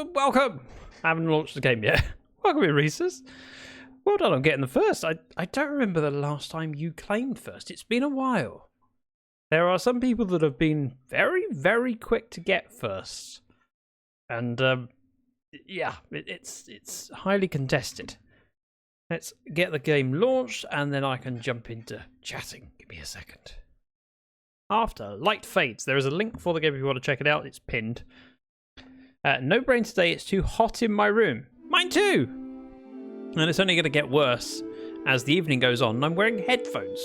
Welcome! I haven't launched the game yet. Welcome, Reese's. Well done on getting the first. I don't remember the last time you claimed first. It's been a while. There are some people that have been very, very quick to get first. And, yeah, it's highly contested. Let's get the game launched, and then I can jump into chatting. Give me a second. After light fades, there is a link for the game if you want to check it out. It's pinned. No brain today. It's too hot in my room. Mine too. And it's only going to get worse as the evening goes on. I'm wearing headphones.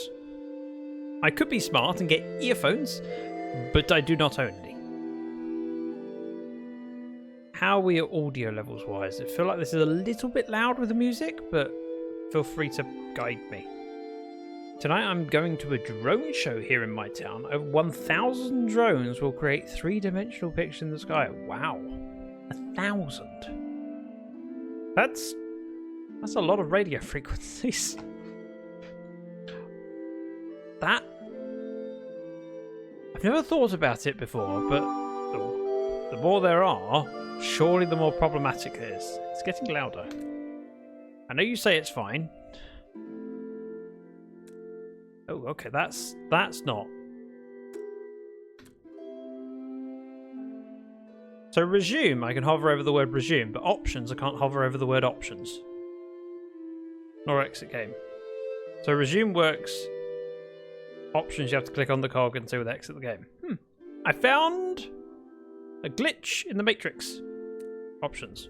I could be smart and get earphones, but I do not own any. How are we at audio levels wise? I feel like this is a little bit loud with the music, but feel free to guide me. Tonight I'm going to a drone show here in my town. Over 1,000 drones will create three-dimensional pictures in the sky. Wow. 1,000. That's a lot of radio frequencies. That... I've never thought about it before, but the more there are, surely the more problematic it is. It's getting louder. I know you say it's fine. Oh, okay, that's not. So resume, I can hover over the word resume, but options, I can't hover over the word options. Nor exit game. So resume works. Options, you have to click on the cog and say with exit the game. I found a glitch in the matrix. Options.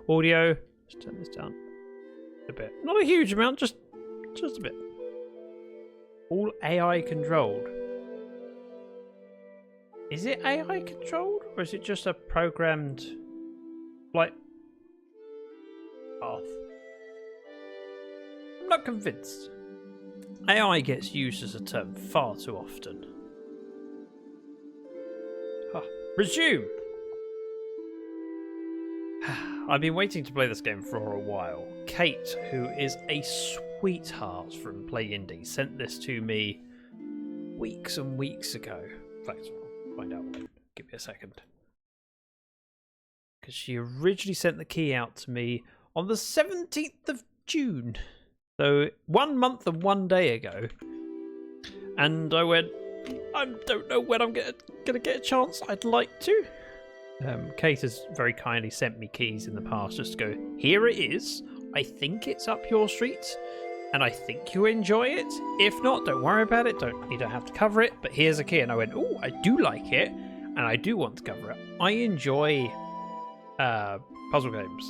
Audio. Let's turn this down a bit. Not a huge amount, just a bit. All AI controlled. Is it AI controlled, or is it just a programmed flight path? I'm not convinced. AI gets used as a term far too often. Resume! I've been waiting to play this game for a while. Kate, who is a sweetheart from Play Indie, sent this to me weeks and weeks ago. In fact, I'll find out when. Give me a second. Because she originally sent the key out to me on the 17th of June. So 1 month and 1 day ago. And I went, I don't know when I'm gonna get a chance. I'd like to. Kate has very kindly sent me keys in the past just to go, here it is. I think it's up your street, and I think you enjoy it. If not, don't worry about it. You don't have to cover it, but here's a key. And I went, oh, I do like it, and I do want to cover it. I enjoy puzzle games.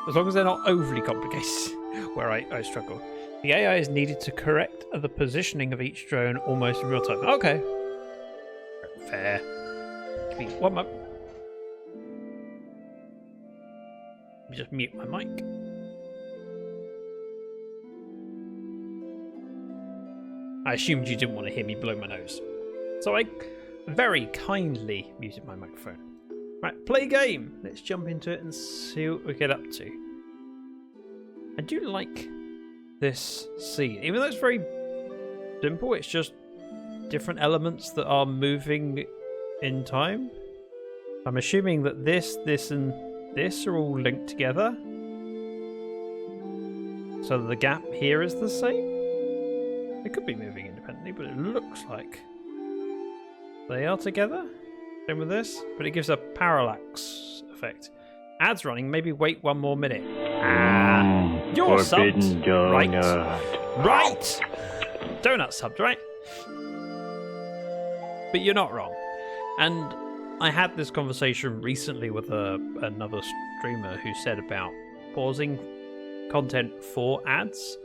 As long as they're not overly complicated, where I struggle. The AI is needed to correct the positioning of each drone almost in real time. Okay. Fair. Give me 1 moment. Let me just mute my mic. I assumed you didn't want to hear me blow my nose. So I very kindly muted my microphone. Right, play game. Let's jump into it and see what we get up to. I do like this scene. Even though it's very simple, it's just different elements that are moving in time. I'm assuming that this, and this are all linked together. So the gap here is the same. It could be moving independently, but it looks like they are together. Same with this, but it gives a parallax effect. Ads running, maybe wait 1 more minute. You're subbed, right? Right! Donut subbed, right? But you're not wrong. And I had this conversation recently with another streamer who said about pausing content for ads.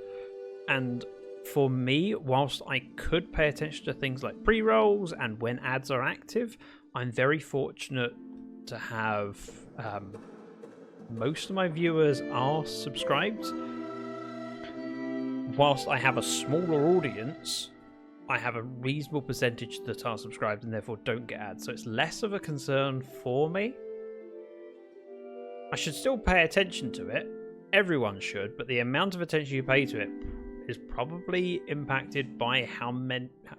And for me, whilst I could pay attention to things like pre-rolls and when ads are active, I'm very fortunate to have most of my viewers are subscribed. Whilst I have a smaller audience, I have a reasonable percentage that are subscribed and therefore don't get ads. So it's less of a concern for me. I should still pay attention to it. Everyone should, but the amount of attention you pay to it is probably impacted by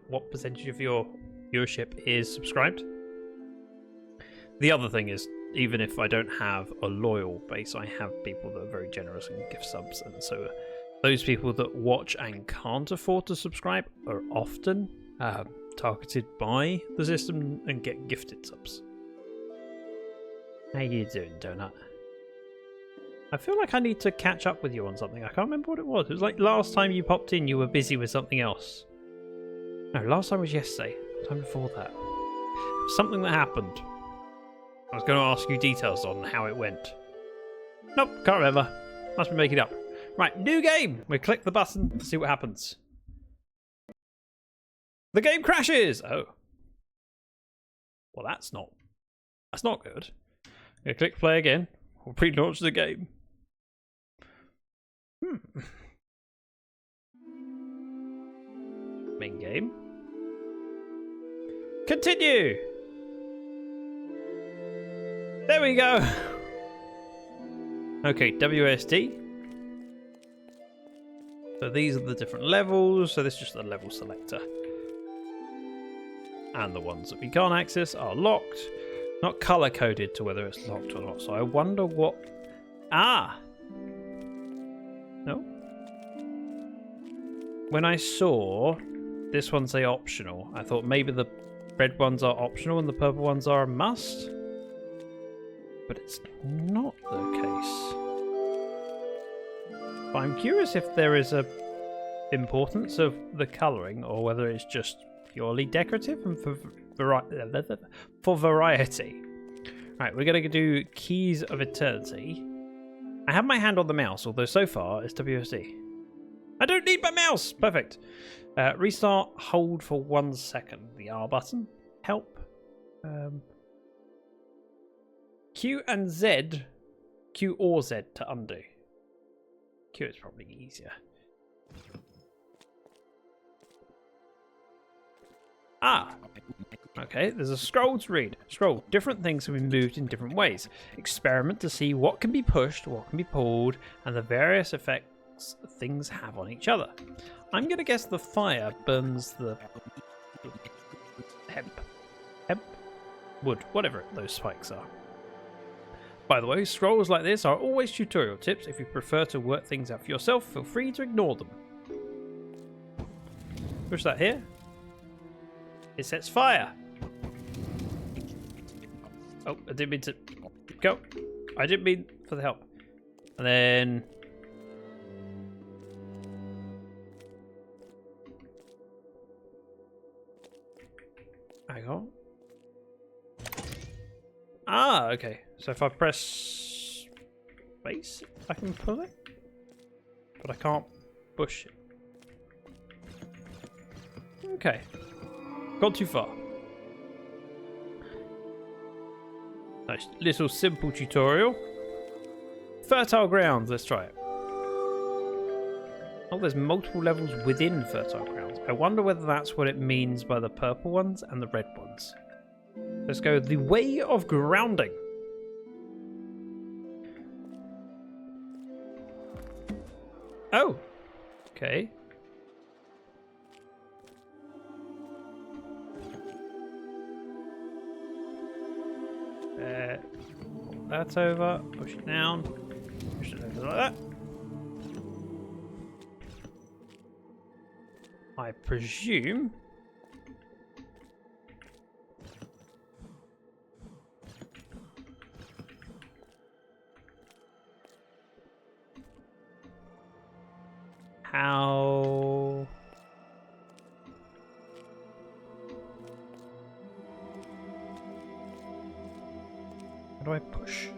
what percentage of your viewership is subscribed. The other thing is even if I don't have a loyal base, I have people that are very generous and gift subs, and so those people that watch and can't afford to subscribe are often targeted by the system and get gifted subs. How you doing, Donut? I feel like I need to catch up with you on something. I can't remember what it was. It was like last time you popped in, you were busy with something else. No, last time was yesterday. Time before that. It was something that happened. I was going to ask you details on how it went. Nope, can't remember. Must be making up. Right, new game. We click the button to see what happens. The game crashes. Oh. Well, that's not good. I'm going to click play again. We'll pre-launch the game. Main game. Continue. There we go. Okay, WSD. So these are the different levels. So this is just the level selector. And the ones that we can't access are locked. Not color coded to whether it's locked or not. So I wonder what... Ah! No? When I saw this one say optional, I thought maybe the red ones are optional and the purple ones are a must. But it's not the case. But I'm curious if there is a importance of the colouring or whether it's just purely decorative and for variety. Right, we're going to do Keys of Eternity. I have my hand on the mouse, although so far it's WSD. I don't need my mouse! Perfect. Restart, hold for 1 second. The R button. Help. Q and Z. Q or Z to undo. Q is probably easier. Ah! Okay, there's a scroll to read. Scroll. Different things can be moved in different ways. Experiment to see what can be pushed, what can be pulled, and the various effects things have on each other. I'm going to guess the fire burns the hemp, wood, whatever those spikes are. By the way, scrolls like this are always tutorial tips. If you prefer to work things out for yourself, feel free to ignore them. Push that here. It sets fire. Oh, I didn't mean to go. I didn't mean for the help. And then... hang on. Ah, okay. So if I press space, I can pull it. But I can't push it. Okay. Gone too far. Nice little simple tutorial. Fertile grounds, let's try it. Oh, there's multiple levels within fertile grounds. I wonder whether that's what it means by the purple ones and the red ones. Let's go the way of grounding. Oh, okay. Pull that over, push it down, push it over like that. I presume how do I push?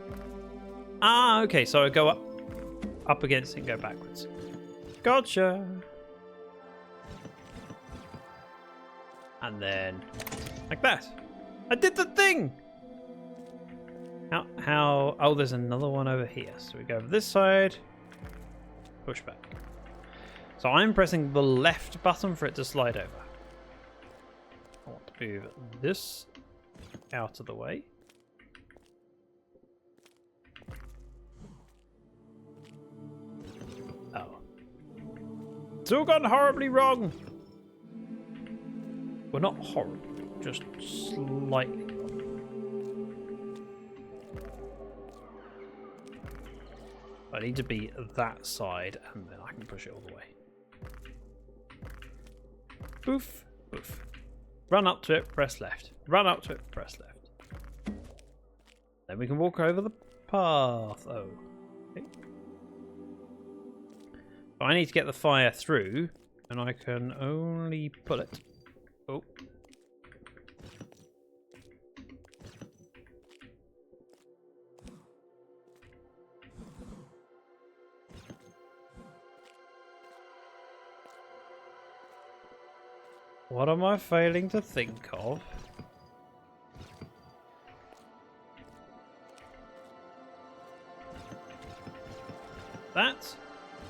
Ah, okay, so I go up against it and go backwards. Gotcha. And then like that. I did the thing. How oh, there's another one over here. So we go over this side, push back. So I'm pressing the left button for it to slide over. I want to move this out of the way. Oh. It's all gone horribly wrong. Well, not horrible, just slightly wrong. I need to be that side, and then I can push it all the way. Boof, boof. Run up to it, press left. Run up to it, press left. Then we can walk over the path. Oh. Okay. I need to get the fire through, and I can only pull it. Oh. What am I failing to think of? That.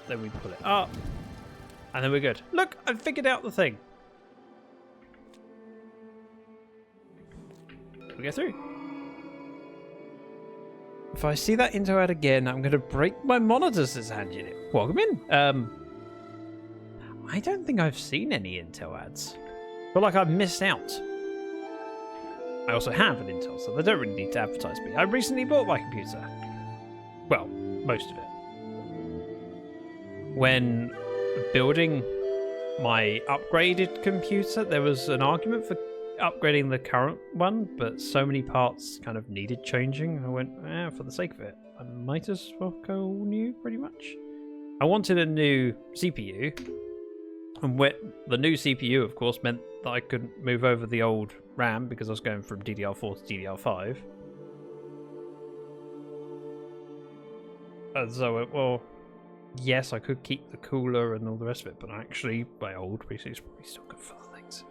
Then we pull it up. And then we're good. Look, I figured out the thing. We go through. If I see that into ad again, I'm going to break my monitor, says Angie. Welcome in. I don't think I've seen any Intel ads. I feel like I've missed out. I also have an Intel, so they don't really need to advertise me. I recently bought my computer. Well, most of it. When building my upgraded computer, there was an argument for upgrading the current one, but so many parts kind of needed changing. I went, for the sake of it, I might as well go new, pretty much. I wanted a new CPU. And the new CPU, of course, meant that I couldn't move over the old RAM because I was going from DDR4 to DDR5. And so I went, well, yes, I could keep the cooler and all the rest of it, but actually, my old PC is probably still good for the things.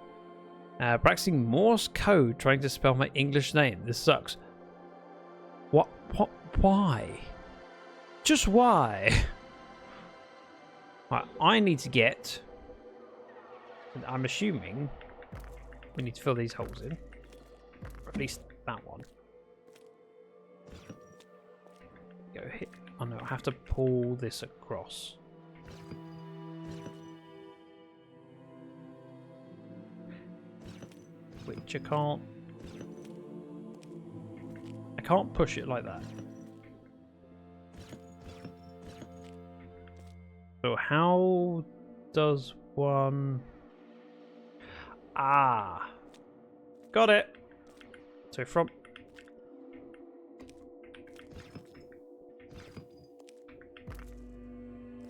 Practicing Morse code, trying to spell my English name. This sucks. What, why? Just why? Right, I need to get... I'm assuming we need to fill these holes in. Or at least that one. Go hit. Oh no, I have to pull this across. Which I can't push it like that. So how does one... Ah, got it. So from...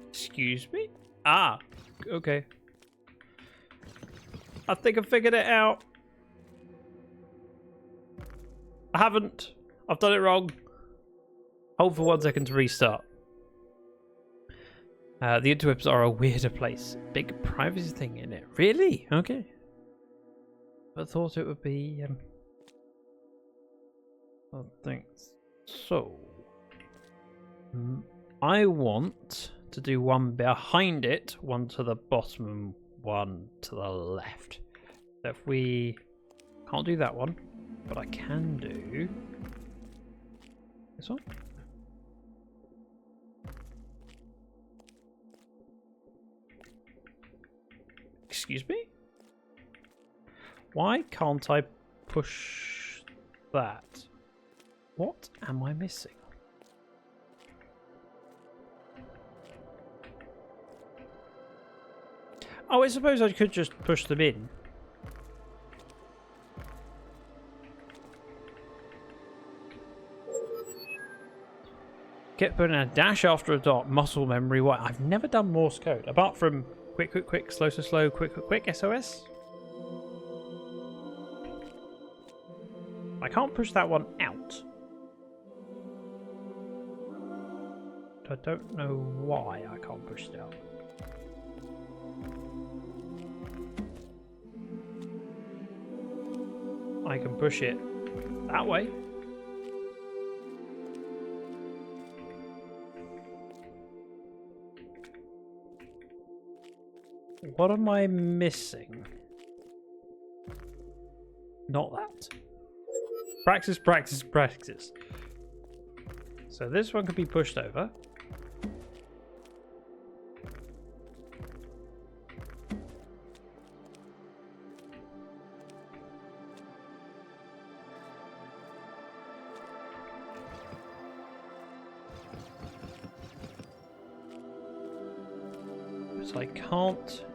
Excuse me? Ah, okay. I think I figured it out. I haven't. I've done it wrong. Hold for 1 second to restart. The interwebs are a weirder place. Big privacy thing in it. Really? Okay. I thought it would be... I think so. I want to do one behind it, one to the bottom, and one to the left. So if we... Can't do that one, but I can do... This one? Excuse me? Why can't I push that? What am I missing? Oh, I suppose I could just push them in. Kept putting a dash after a dot, muscle memory. What? I've never done Morse code, apart from quick, quick, quick, slow, slow, slow, quick, quick, quick, SOS. I can't push that one out. I don't know why I can't push it out. I can push it that way. What am I missing? Not that. Practice, practice, practice. So this one could be pushed over. But I can't.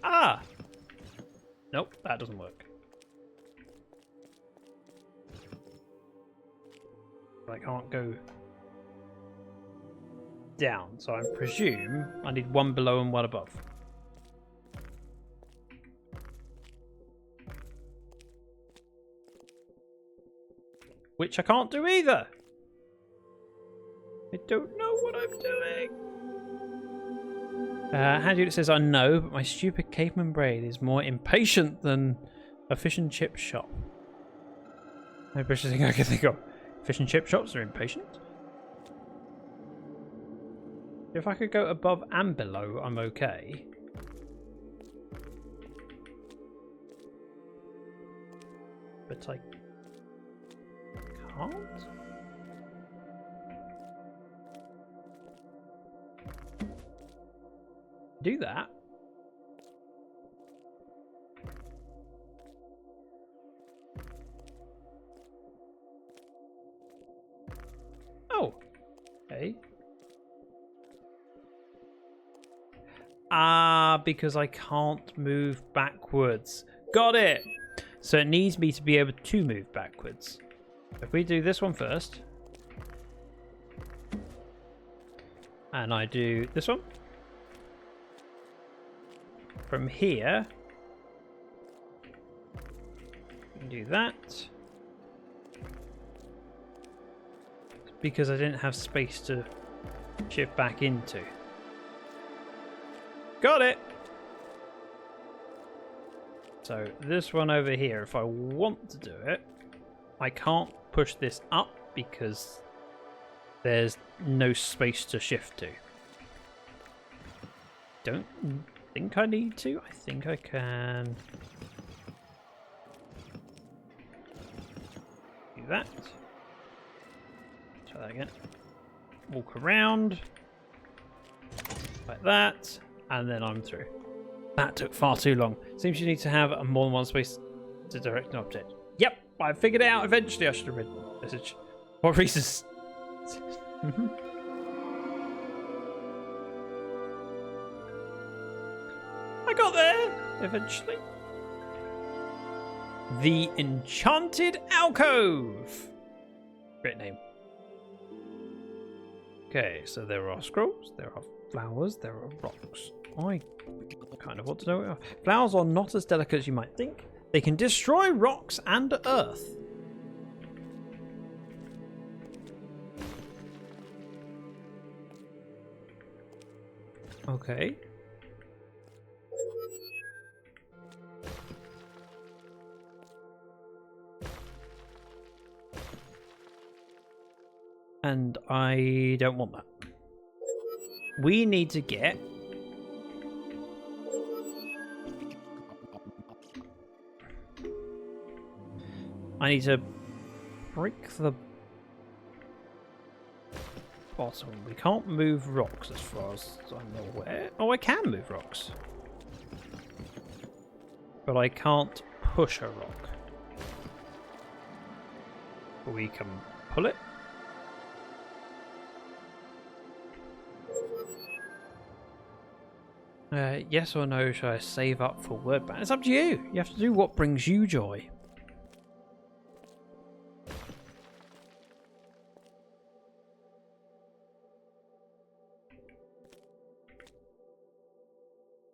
Ah! Nope, that doesn't work. I can't go down, so I presume I need one below and one above. Which I can't do either. I don't know what I'm doing. Hand unit says I know, but my stupid caveman brain is more impatient than a fish and chip shop. No better thing I can think of. Fish and chip shops are impatient. If I could go above and below, I'm okay. But I can't. Do that. Oh, okay. Because I can't move backwards. Got it. So it needs me to be able to move backwards. If we do this one first, and I do this one from here, do that because I didn't have space to shift back into. Got it. So this one over here, if I want to do it, I can't push this up because there's no space to shift to. Don't think I need to. I think I can do that. Try that again. Walk around like that, and then I'm through. That took far too long. Seems you need to have more than one space to direct an object. Yep, I figured it out eventually. I should have read the message. What reasons? I got there eventually. The Enchanted Alcove. Great name. Okay, so there are scrolls, there are flowers, there are rocks. I kind of want to know what they are. Flowers are not as delicate as you might think. They can destroy rocks and earth. Okay. And I don't want that. We need to get I need to break the bottom. We can't move rocks as far as I'm aware. Oh, I can move rocks. But I can't push a rock. But we can pull it. Yes or no, should I save up for word ban? It's up to you. You have to do what brings you joy.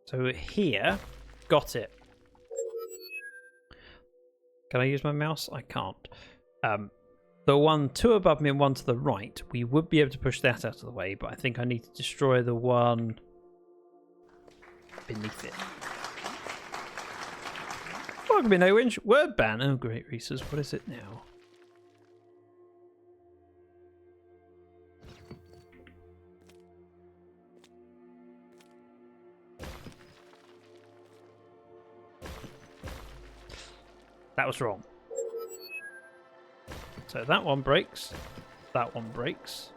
So here, got it. Can I use my mouse? I can't. The one two above me and one to the right, we would be able to push that out of the way, but I think I need to destroy the one beneath it. Welcome in, Owinch. Word ban. Oh, great, Reese's. What is it now? That was wrong. So that one breaks. That one breaks.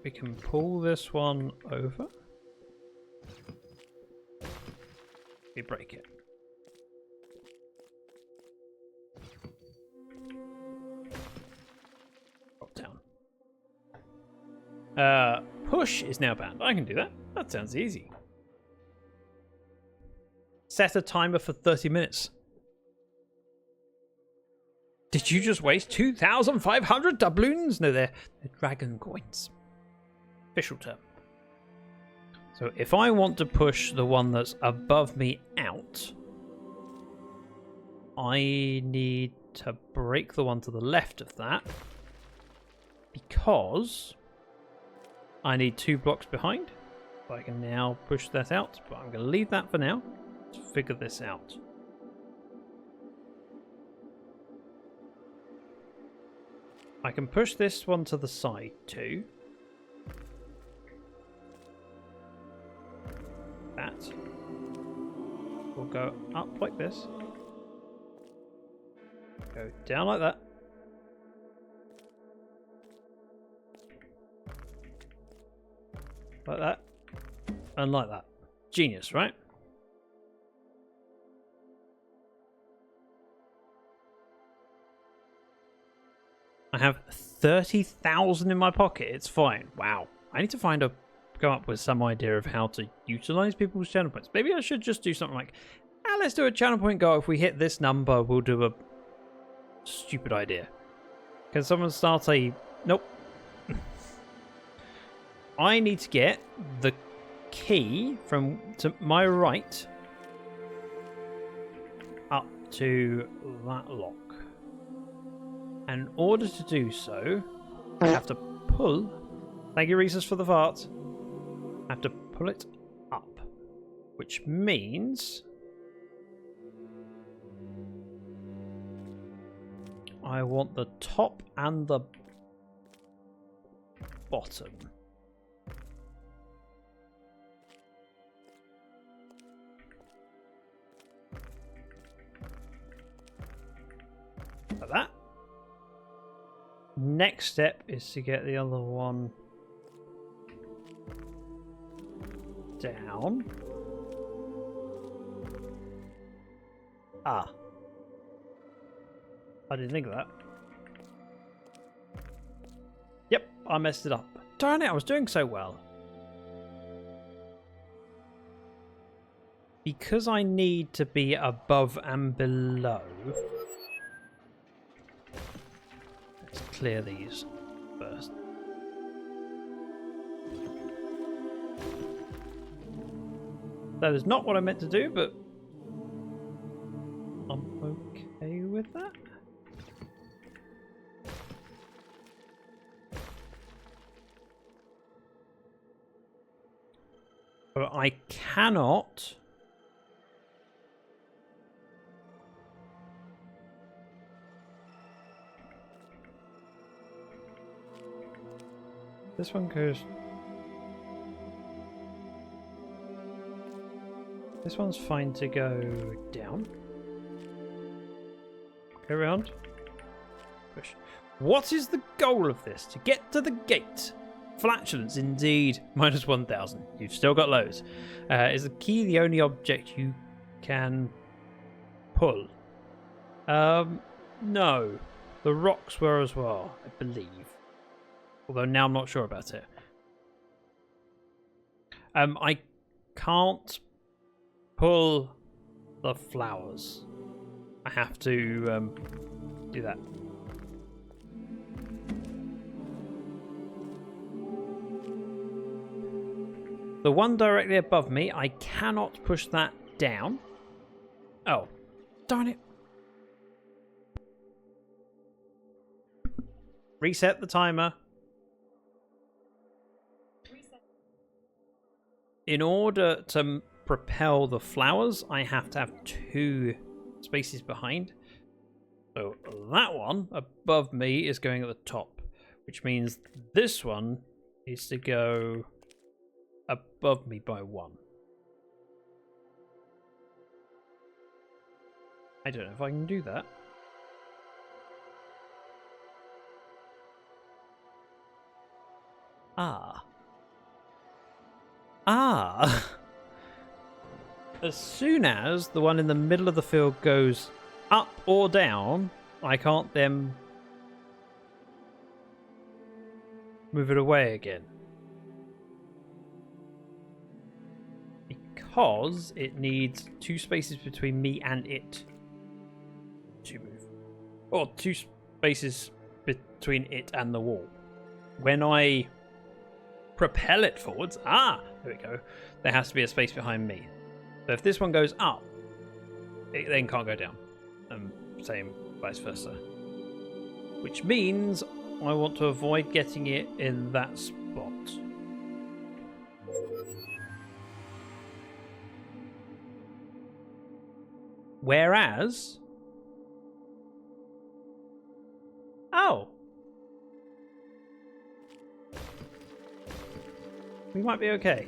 We can pull this one over. break it. Drop down. Push is now banned. I can do that. That sounds easy. Set a timer for 30 minutes. Did you just waste 2,500 doubloons? No, they're dragon coins. Official term. So if I want to push the one that's above me out, I need to break the one to the left of that because I need 2 blocks behind. So I can now push that out, but I'm going to leave that for now to figure this out. I can push this one to the side too. That will go up like this. Go down like that. Like that. And like that. Genius, right? I have 30,000 in my pocket. It's fine. Wow. I need to come up with some idea of how to utilize people's channel points. Maybe I should just do something like, let's do a channel point goal. If we hit this number, we'll do a stupid idea. Can someone start a... Nope. I need to get the key to my right up to that lock. And in order to do so, I have to pull... Thank you, Reese's, for the fart. I have to pull it up. Which means... I want the top and the bottom. Like that. Next step is to get the other one down. Ah. I didn't think of that. Yep, I messed it up. Darn it, I was doing so well. Because I need to be above and below. Let's clear these first. That is not what I meant to do, but I'm okay with that. But I cannot this one goes. This one's fine to go down. Go around. Push. What is the goal of this? To get to the gate. Flatulence, indeed. Minus 1,000. You've still got loads. Is the key the only object you can pull? No. The rocks were as well, I believe. Although now I'm not sure about it. I can't pull the flowers. I have to do that. The one directly above me, I cannot push that down. Oh, darn it. Reset the timer. Reset. In order to propel the flowers, I have to have 2 spaces behind. So that one above me is going at the top, which means this one needs to go above me by 1. I don't know if I can do that. Ah. as soon as the one in the middle of the field goes up or down, I can't then move it away again. Because it needs 2 spaces between me and it to move. Or 2 spaces between it and the wall. When I propel it forwards, there we go, there has to be a space behind me. So if this one goes up, it then can't go down. Same vice versa. Which means I want to avoid getting it in that spot. Whereas... Oh! We might be okay.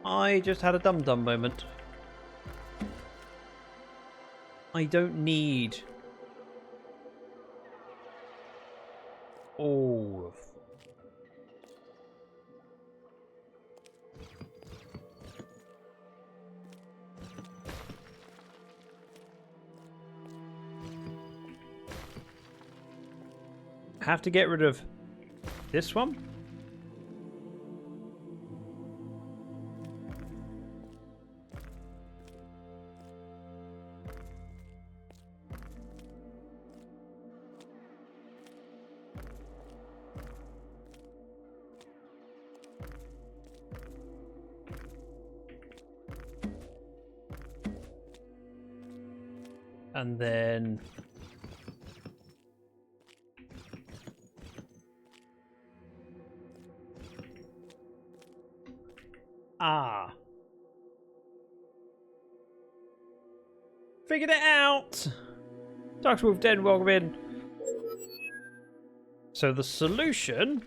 I just had a dum-dum moment. I don't need all of them. I have to get rid of this one. And then figured it out. Darkswolf Den, welcome in. So the solution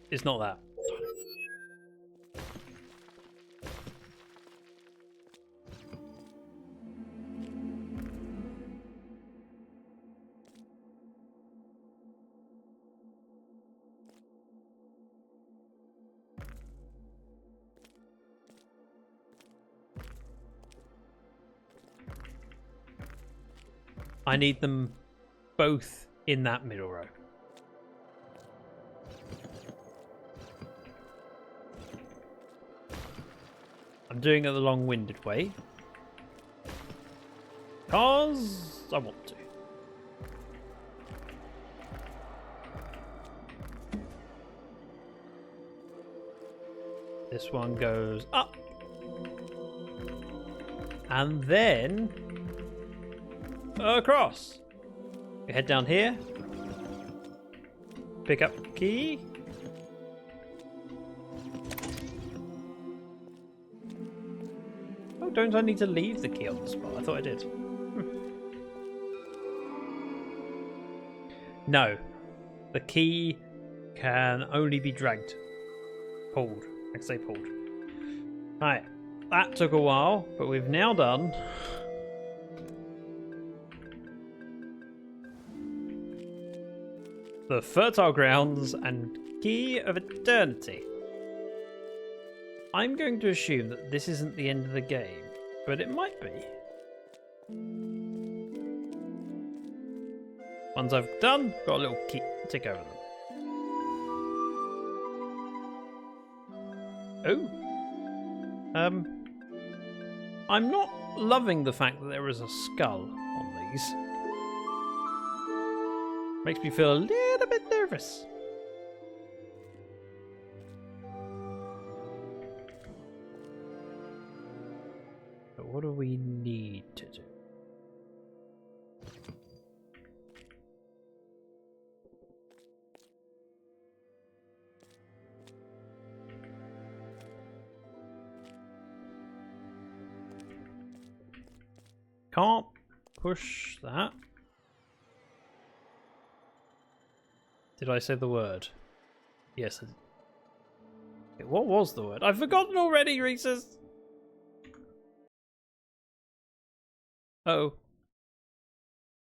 is not that. I need them both in that middle row. I'm doing it the long-winded way because I want to. This one goes up and then across. You head down here, pick up key. Oh, don't I need to leave the key on the spot? I thought I did. No, the key can only be dragged, pulled. I can say pulled. Right, that took a while, but we've now done the Fertile Grounds and Key of Eternity. I'm going to assume that this isn't the end of the game, but it might be. Once I've done, got a little key tick over them. Oh. I'm not loving the fact that there is a skull on these. Makes me feel a little bit nervous. But what do we need to do? Can't push that. Did I say the word? Yes. I did. Okay, what was the word? I've forgotten already, Reese's. Oh.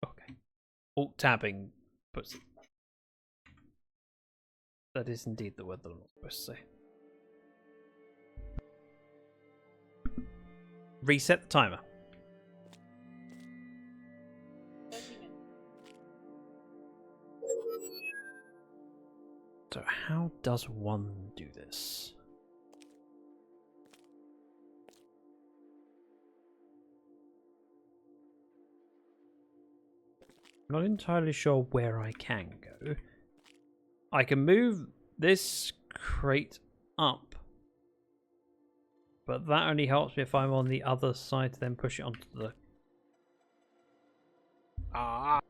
Okay. Alt tabbing puts it. That is indeed the word that I'm not supposed to say. Reset the timer. So how does one do this? I'm not entirely sure where I can go. I can move this crate up, but that only helps me if I'm on the other side to then push it onto the... Ah!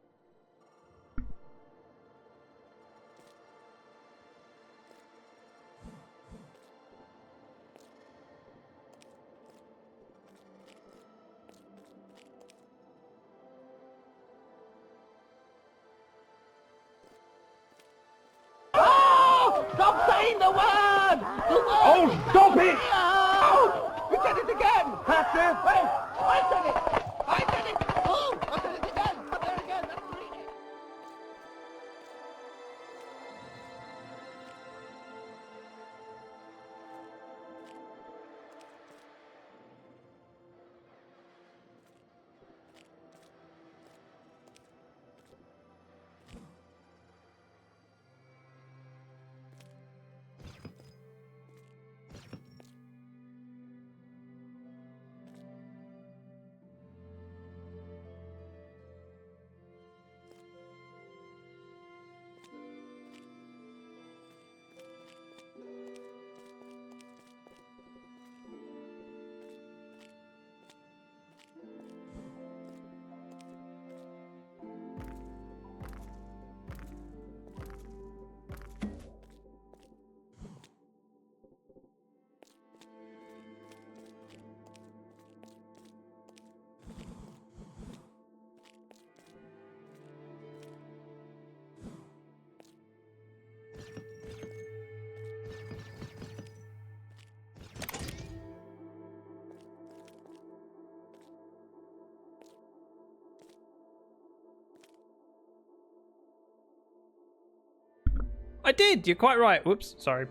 Stop saying the word! Oh, stop it! Oh, you said it again! Pastor! Wait! I said it! I said it! Oh, I said it again! Up there again! That's reading. I did! You're quite right. Whoops, sorry.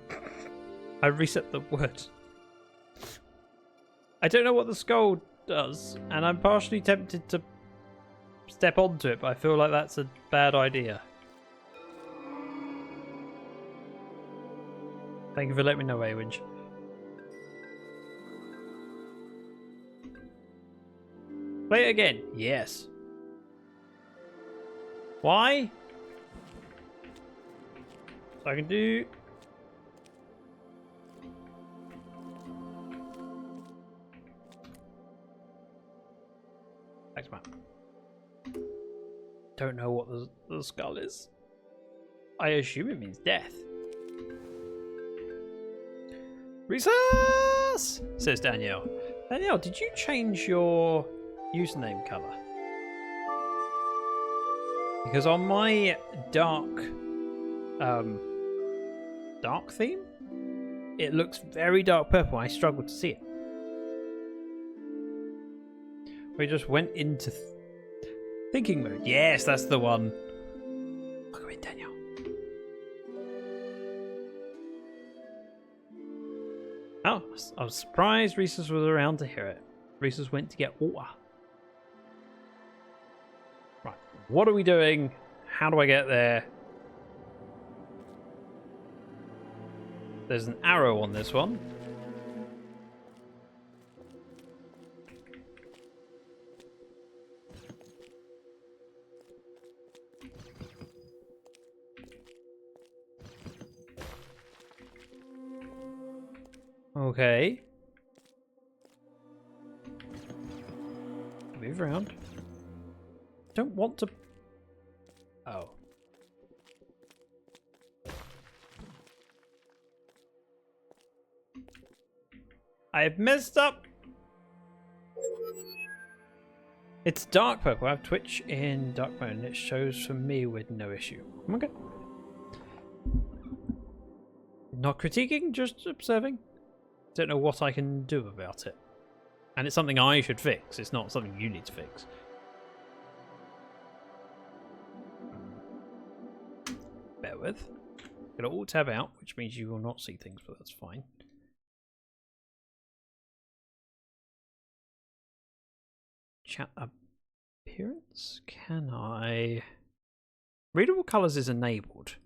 I reset the word. I don't know what the skull does, and I'm partially tempted to step onto it, but I feel like that's a bad idea. Thank you for letting me know, Awinch. Play it again. Yes. Why? So I can do... Thanks, man. Don't know what the skull is. I assume it means death. Recess! Says Danielle. Danielle, did you change your username colour? Because on my dark theme, it looks very dark purple. I struggle to see it. We just went into thinking mode. Yes, that's the one. Look at it, Danielle. Oh, I was surprised Reese's was around to hear it. Reese's went to get water. Right, what are we doing? How do I get there? There's an arrow on this one. Okay. Move around. Don't want to... Oh. I've messed up. It's dark purple. I have Twitch in dark mode and it shows for me with no issue. Okay. Not critiquing, just observing. Don't know what I can do about it. And it's something I should fix. It's not something you need to fix. Bear with. Gonna alt tab out, which means you will not see things, but that's fine. Chat appearance? Can I... Readable colors is enabled.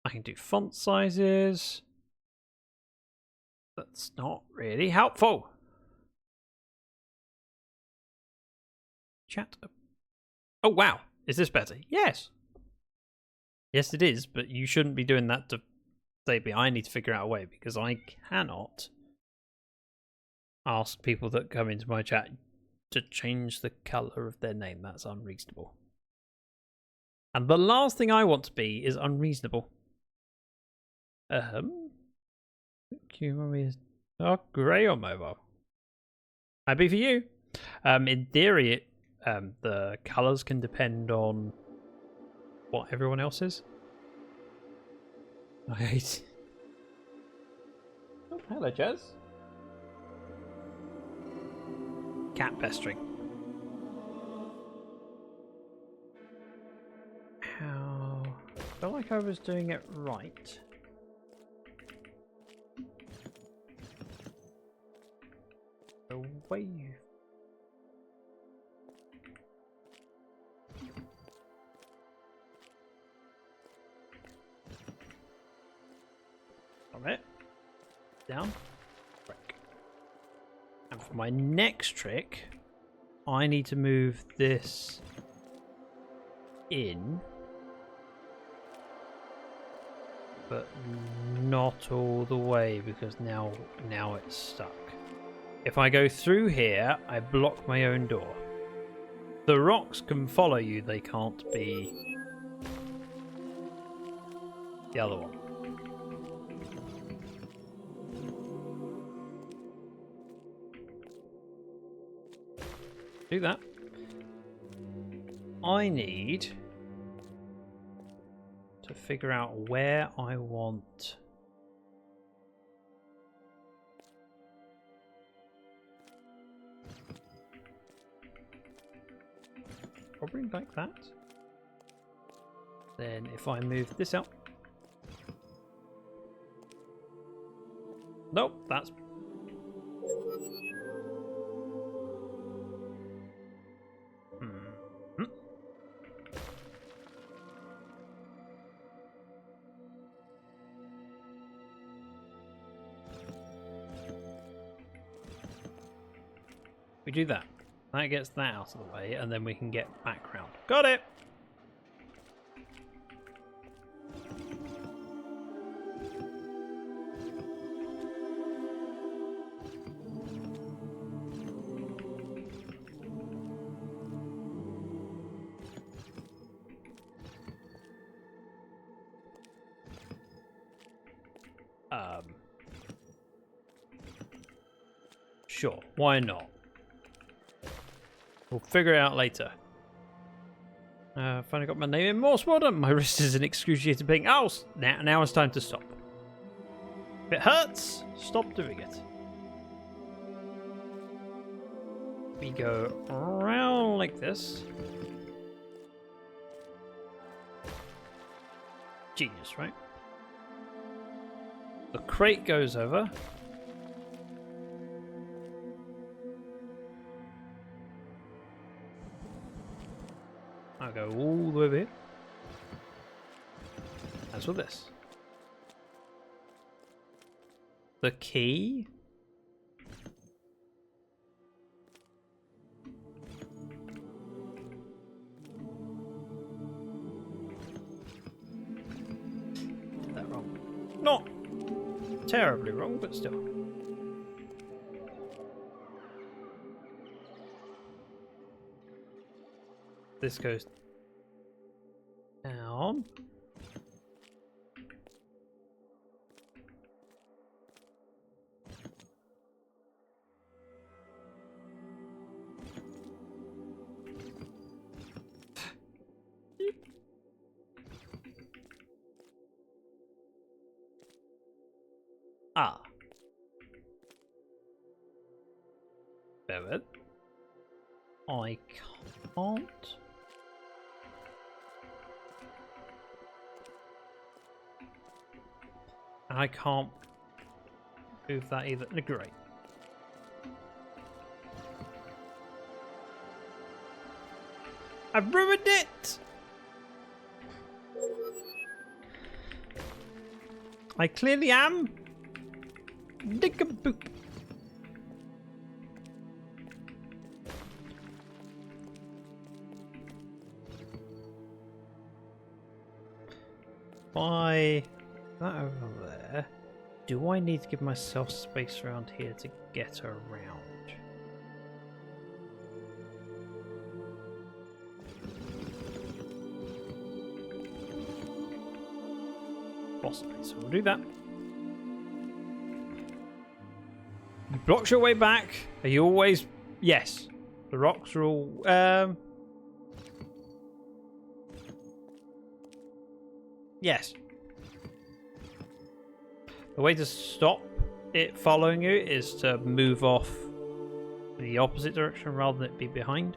I can do font sizes. That's not really helpful. Chat. Oh, wow. Is this better? Yes. Yes, it is, but you shouldn't be doing that to say, I need to figure out a way, because I cannot ask people that come into my chat to change the colour of their name. That's unreasonable. And the last thing I want to be is unreasonable. Oh, grey or mobile? Happy for you. In theory, the colours can depend on what everyone else is. I hate. Oh, hello, Jez. Cat pestering. How? I felt like I was doing it right. The way you. It down, break. And for my next trick, I need to move this in, but not all the way, because now it's stuck. If I go through here, I block my own door. The rocks can follow you, they can't be the other one. Do that. I need to figure out where I want probably like that. Then if I move this out. Nope, that's we do that. That gets that out of the way, and then we can get background. Got it! Sure, why not? We'll figure it out later. Finally got my name in Morse modern. My wrist is in excruciating pain. Oh, now it's time to stop. If it hurts, stop doing it. We go around like this. Genius, right? The crate goes over. I'll go all the way over here. As with this. The key. Did that wrong. Not terribly wrong, but still. This goes down. Ah. Bear I can't. I can't move that either. Great. I've ruined it! I clearly am. Dick-a-boop. By that over there, do I need to give myself space around here to get around? Possibly, so we'll do that. You blocked your way back. Are you always... Yes. The rocks are all... Yes. The way to stop it following you is to move off the opposite direction rather than it be behind.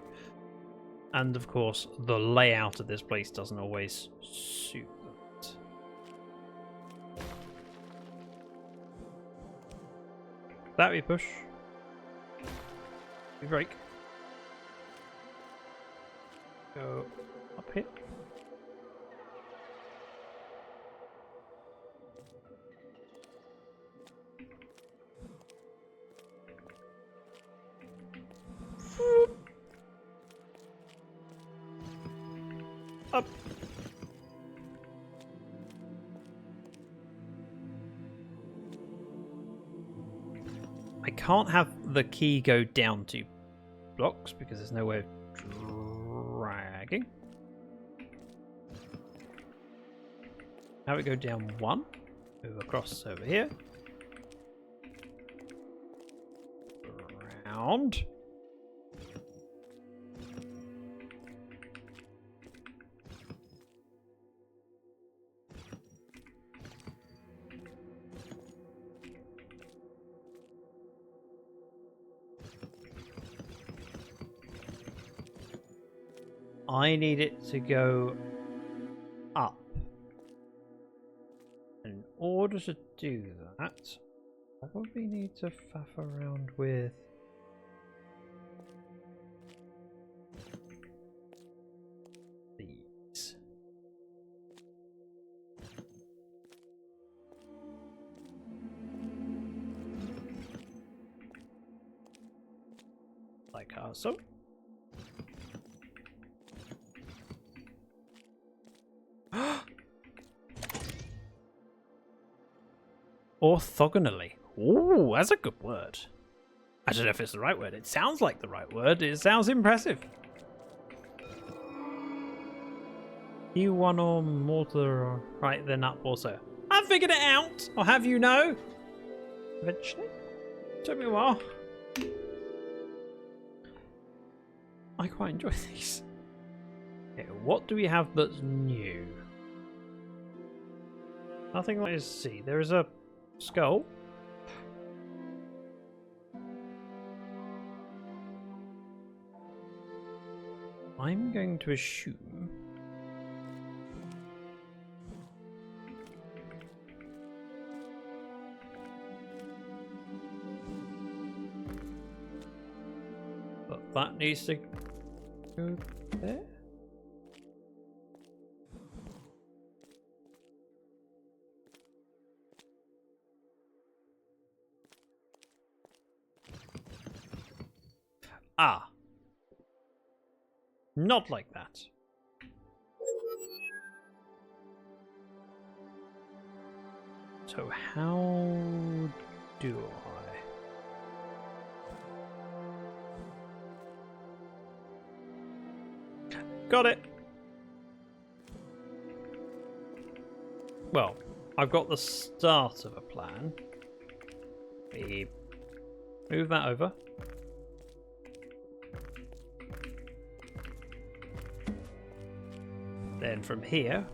And of course, the layout of this place doesn't always suit that. That we push. We break. Go up here. Up. I can't have the key go down 2 blocks because there's no way of dragging. Now we go down 1, move across over here, around. I need it to go up. In order to do that, I probably need to faff around with these. Like so. Orthogonally. Ooh, that's a good word. I don't know if it's the right word. It sounds like the right word. It sounds impressive. You one or more to the right than up also. I figured it out. I'll have you know. Eventually. Took me a while. I quite enjoy these. Okay, what do we have that's new? Nothing like to see. There is a skull. I'm going to assume that needs to go there. Ah. Not like that. So how do I? Got it. Well, I've got the start of a plan. We move that over. Then from here,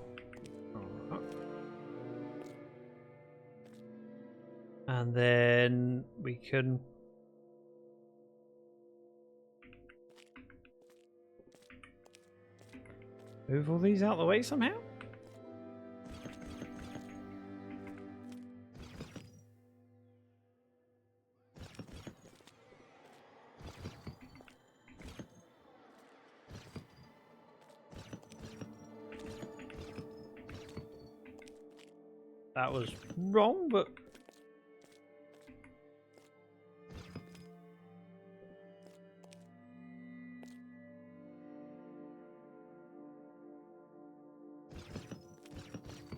And then we can... move all these out of the way somehow? That was wrong, but...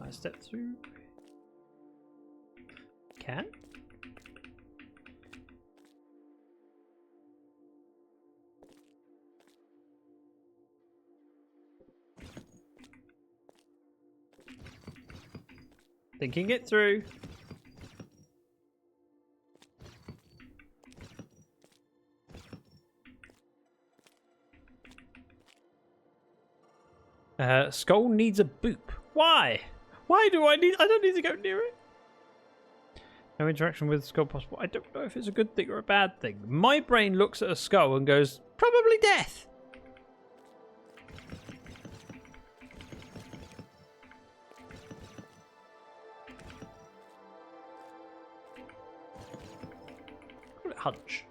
I step through... Can? Thinking it through. Skull needs a boop. Why? Why do I need... I don't need to go near it. No interaction with skull possible. I don't know if it's a good thing or a bad thing. My brain looks at a skull and goes, probably death. Call it hunch.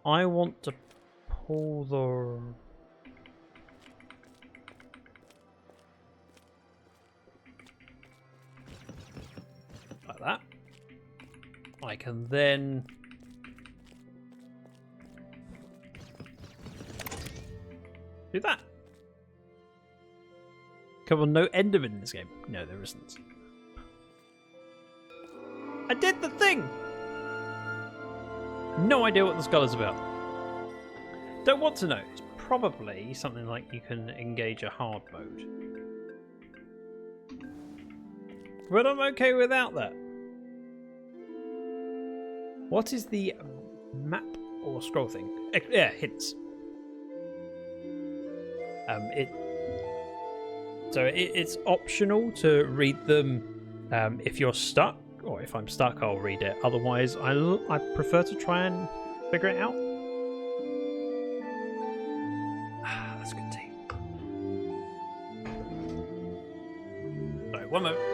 I want to pull the... like that. I can then... do that. Come on, no Enderman in this game. No, there isn't. I did the thing! No idea what the skull is about. Don't want to know. It's probably something like you can engage a hard mode. But I'm okay without that. What is the map or scroll thing? Yeah, hints. It's optional to read them if you're stuck. Or if I'm stuck, I'll read it. Otherwise, I prefer to try and figure it out. Ah, that's a good tea. Sorry, one moment.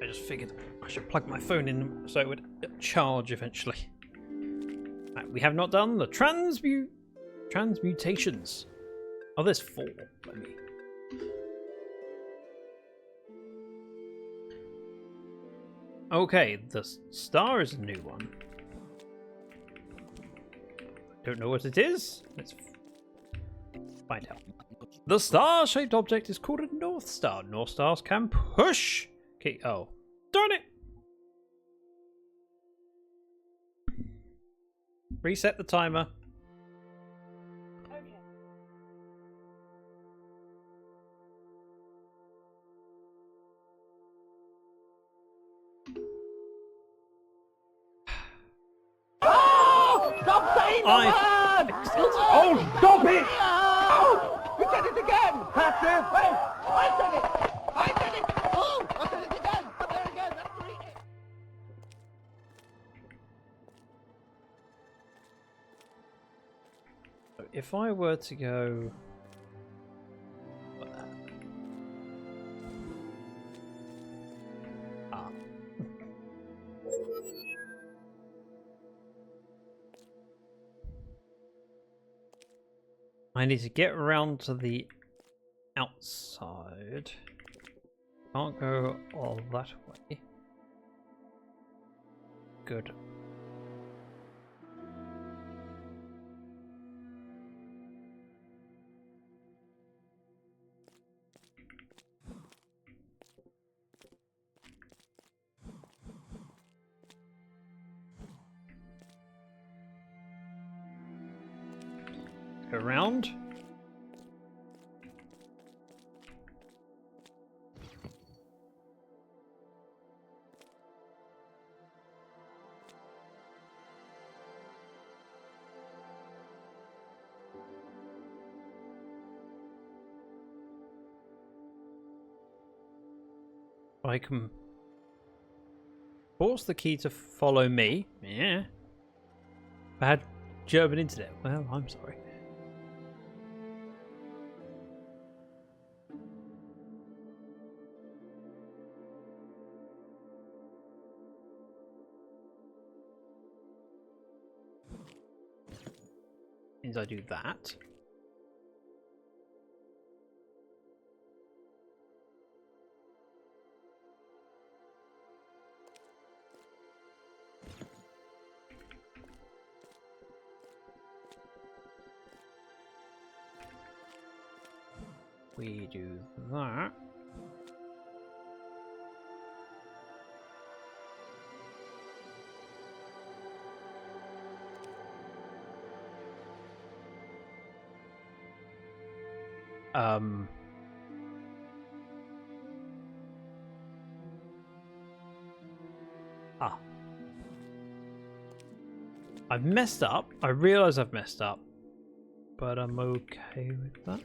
I just figured I should plug my phone in so it would charge eventually. Right, we have not done the transmutations. Oh, there's 4. Let me. Okay, the star is a new one. Don't know what it is. Let's find out. The star-shaped object is called a North Star. North Stars can push. Okay, oh. Darn it! Reset the timer. Okay. Oh! Stop saying the word! Oh, stop it! Oh! You said it again! Pastor! Wait! I said it! I said it! Oh! I said it again! There again! That's 3. If I were to go... Ah. I need to get around to the outside. Can't go all that way. Good. around. I can force the key to follow me. Yeah. Bad German internet. Well, I'm sorry. Means I do that. We do that. I've messed up. I realise I've messed up, but I'm okay with that.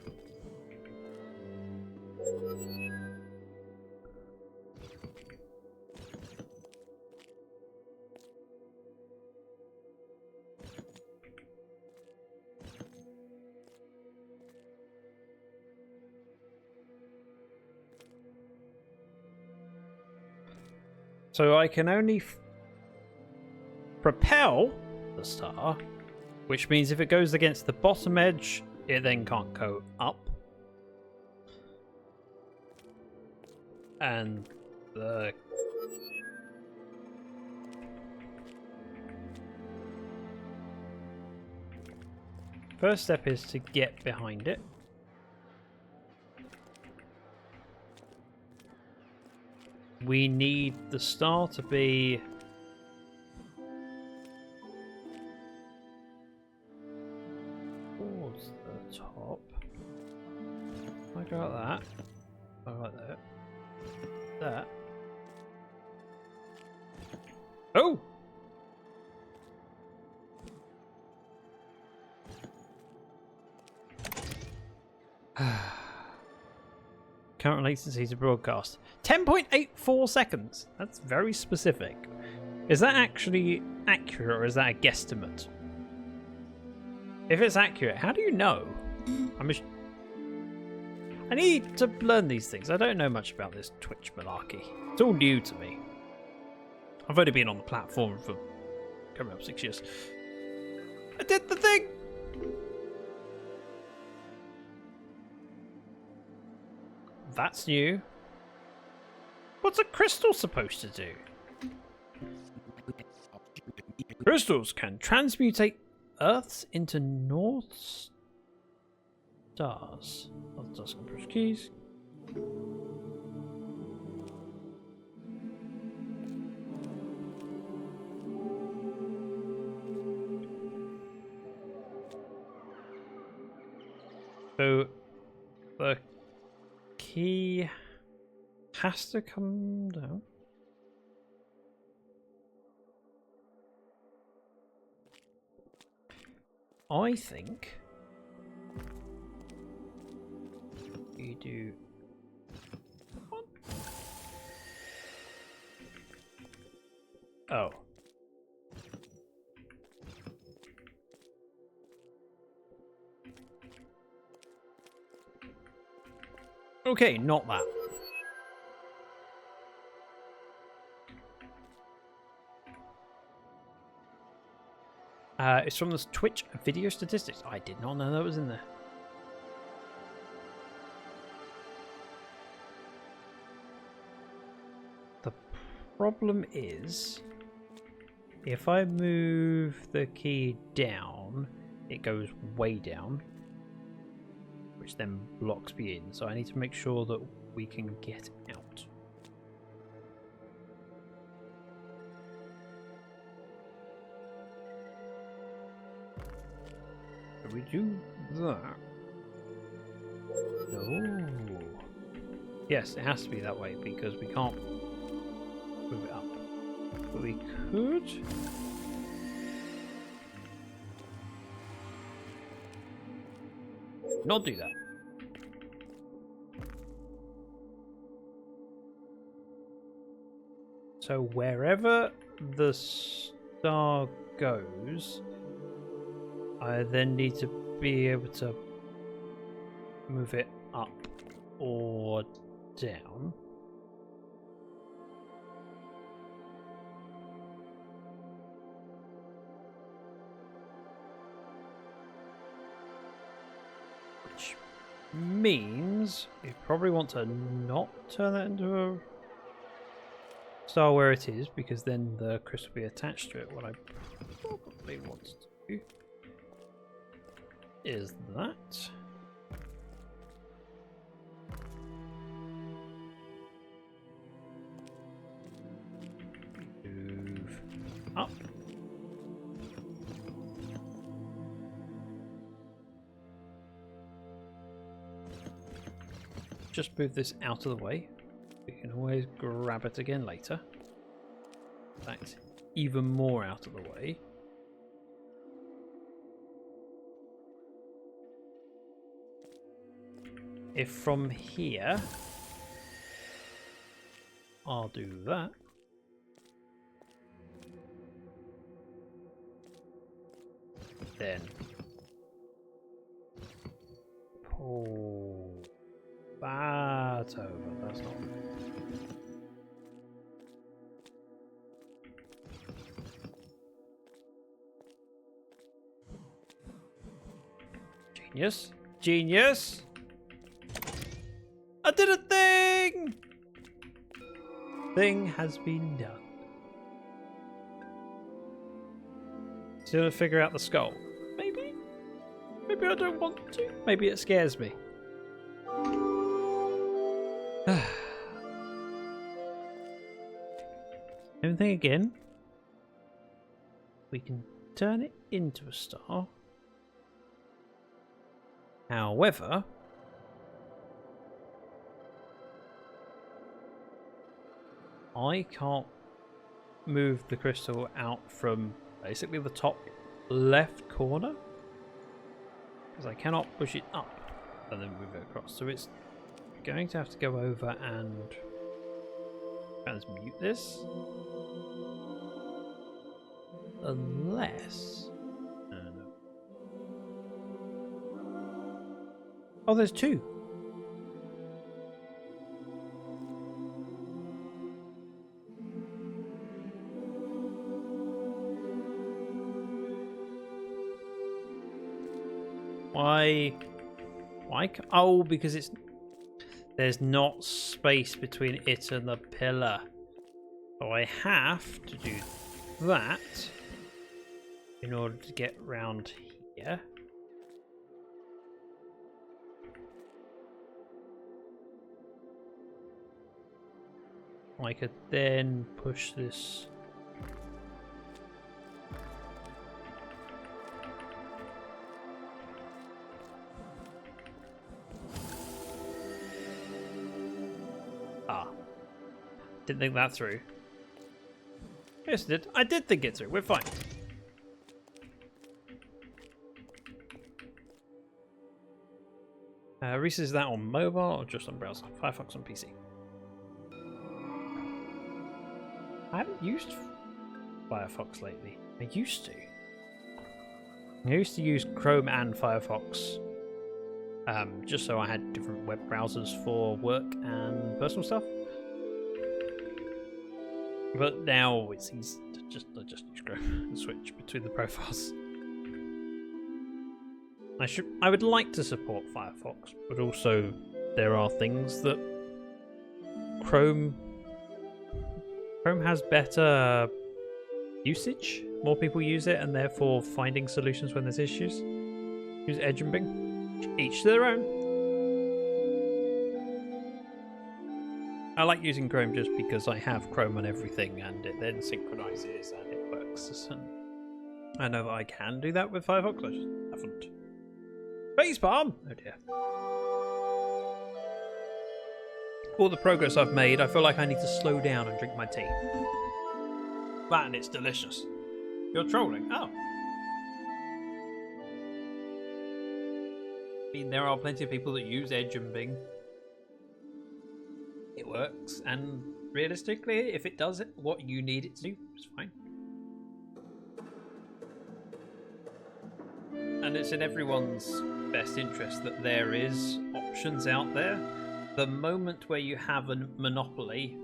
So I can only propel the star, which means if it goes against the bottom edge, it then can't go up. And the first step is to get behind it. We need the star to be towards the top. I got that. I got that. That. Oh! Current latency to broadcast 10.84 seconds. That's very specific. Is that actually accurate or is that a guesstimate? If it's accurate, how do you know? I need to learn these things. I don't know much about this Twitch malarkey. It's all new to me. I've only been on the platform for coming up 6 years. I did the thing! That's new. What's a crystal supposed to do? Crystals can transmutate Earths into North Stars. Let's push keys. So the key has to come down. I think you do one. Oh. Okay, not that. It's from the Twitch video statistics. I did not know that was in there. The problem is, if I move the key down, it goes way down, which then blocks me in. So I need to make sure that we can get out. we do that. Oh. Yes, it has to be that way because we can't move it up. But we could. Not do that. So wherever the star goes, I then need to be able to move it up or down. Which means we probably want to not turn that into a star where it is, because then the crystal will be attached to it. What I probably want to do is that. Move up. Just move this out of the way. We can always grab it again later. In fact, even more out of the way. If from here, I'll do that. Then pull that over. That's not. Genius. Genius. I did a thing! Thing has been done. Still to figure out the skull. Maybe? Maybe I don't want to. Maybe it scares me. Same thing again. We can turn it into a star. However, I can't move the crystal out from basically the top left corner because I cannot push it up and then move it across. So it's going to have to go over and transmute this. Unless... no. Oh, there's two. Why? Oh, because it's... there's not space between it and the pillar. So I have to do that in order to get round here. I could then push this. Didn't think that through. Yes, I did. I did think it through. We're fine. Reese, is that on mobile or just on browser? Firefox on PC. I haven't used Firefox lately. I used to. I used to use Chrome and Firefox just so I had different web browsers for work and personal stuff. But now it's easy to just use Chrome and switch between the profiles. I would like to support Firefox, but also there are things that Chrome has better usage. More people use it, and therefore finding solutions when there's issues. Use Edge and Bing. Each to their own. I like using Chrome just because I have Chrome on everything and it then synchronizes and it works. And I know that I can do that with Firefox, I just haven't Facepalm! Oh dear. All the progress I've made, I feel like I need to slow down and drink my tea. That and it's delicious. You're trolling? Oh. I mean, there are plenty of people that use edge and Bing. It works, and realistically, if it does it, what you need it to do, it's fine. And it's in everyone's best interest that there is options out there. The moment where you have a monopoly,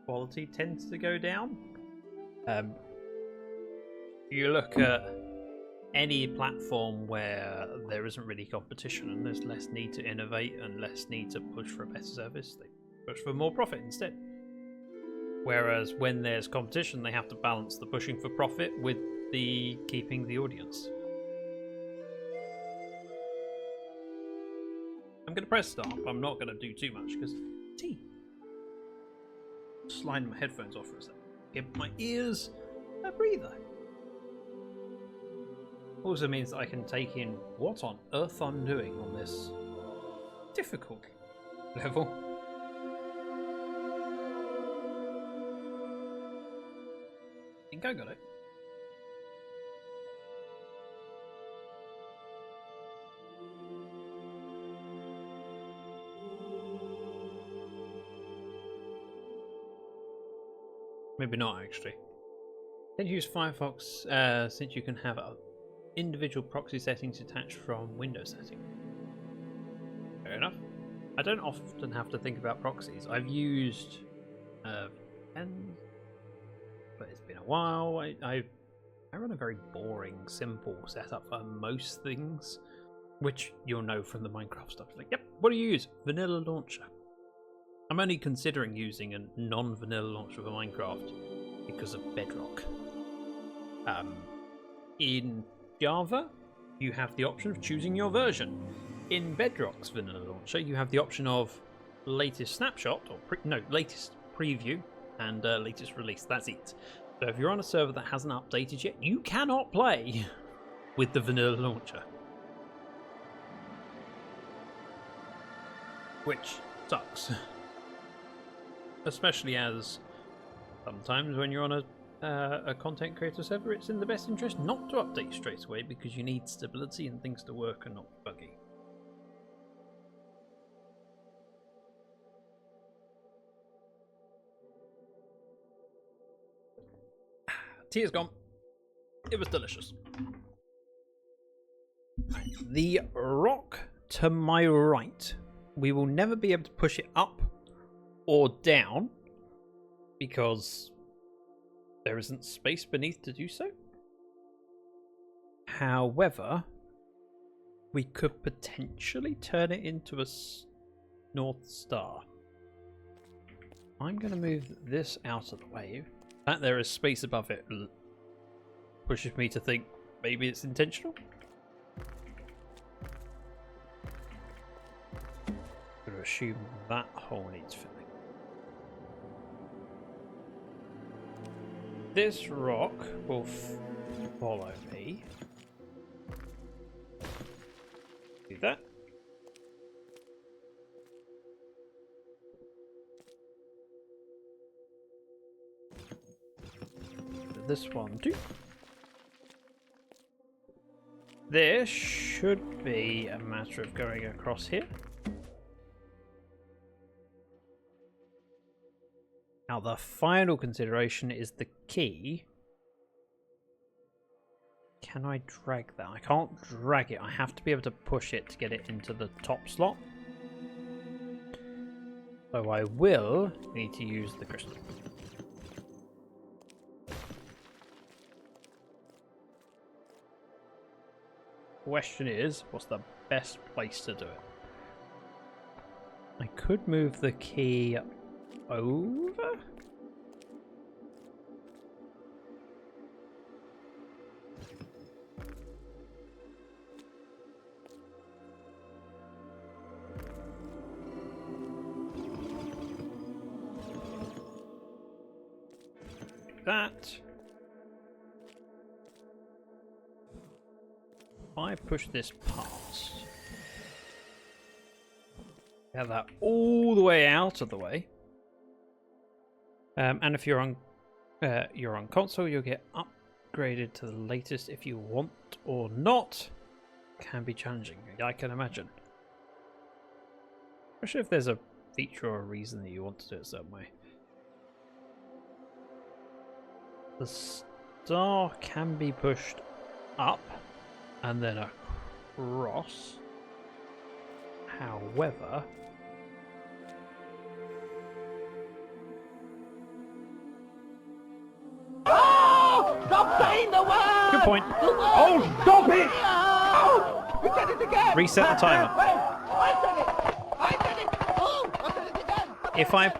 quality tends to go down. You look at any platform where there isn't really competition and there's less need to innovate and less need to push for a better service, they push for more profit instead. Whereas when there's competition, they have to balance the pushing for profit with the keeping the audience. I'm going to press start, but I'm not going to do too much because tea. Slide my headphones off for a second. Give my ears a breather. Also means that I can take in what on earth I'm doing on this difficult level. I think I got it. Maybe not actually. Then use Firefox since you can have individual proxy settings attached from Windows settings. Fair enough. I don't often have to think about proxies. I've used and but it's been a while. I run a very boring, simple setup for most things, which you'll know from the Minecraft stuff. Like, yep, what do you use? Vanilla launcher. I'm only considering using a non-vanilla launcher for Minecraft because of Bedrock. In Java, you have the option of choosing your version. In Bedrock's vanilla launcher, you have the option of latest snapshot, or latest preview, and latest release. That's it. So if you're on a server that hasn't updated yet, you cannot play with the vanilla launcher. Which sucks. Especially as sometimes when you're on a content creator server, it's in the best interest not to update straight away because you need stability and things to work and not buggy. Tea is gone. It was delicious. The rock to my right. We will never be able to push it up or down because there isn't space beneath to do so. However, we could potentially turn it into a North Star. I'm going to move this out of the way. That there is space above it pushes me to think maybe it's intentional. I'm going to assume that hole needs filling. This rock will follow me. Do that. This one too. This should be a matter of going across here. Now the final consideration is the key. Can I drag that? I can't drag it. I have to be able to push it to get it into the top slot. So I will need to use the crystal. Question is, what's the best place to do it? I could move the key over? That. If I push this past, Get that all the way out of the way. And if you're on console, you'll get upgraded to the latest if you want or not. Can be challenging, I can imagine. Especially if there's a feature or a reason that you want to do it some way. The star can be pushed up and then across. However, Oh! Stop saying the word! good point. Oh, stop it! Oh! You said it again! Reset the timer. Wait! I said it! I said it! Oh! I said it again! If I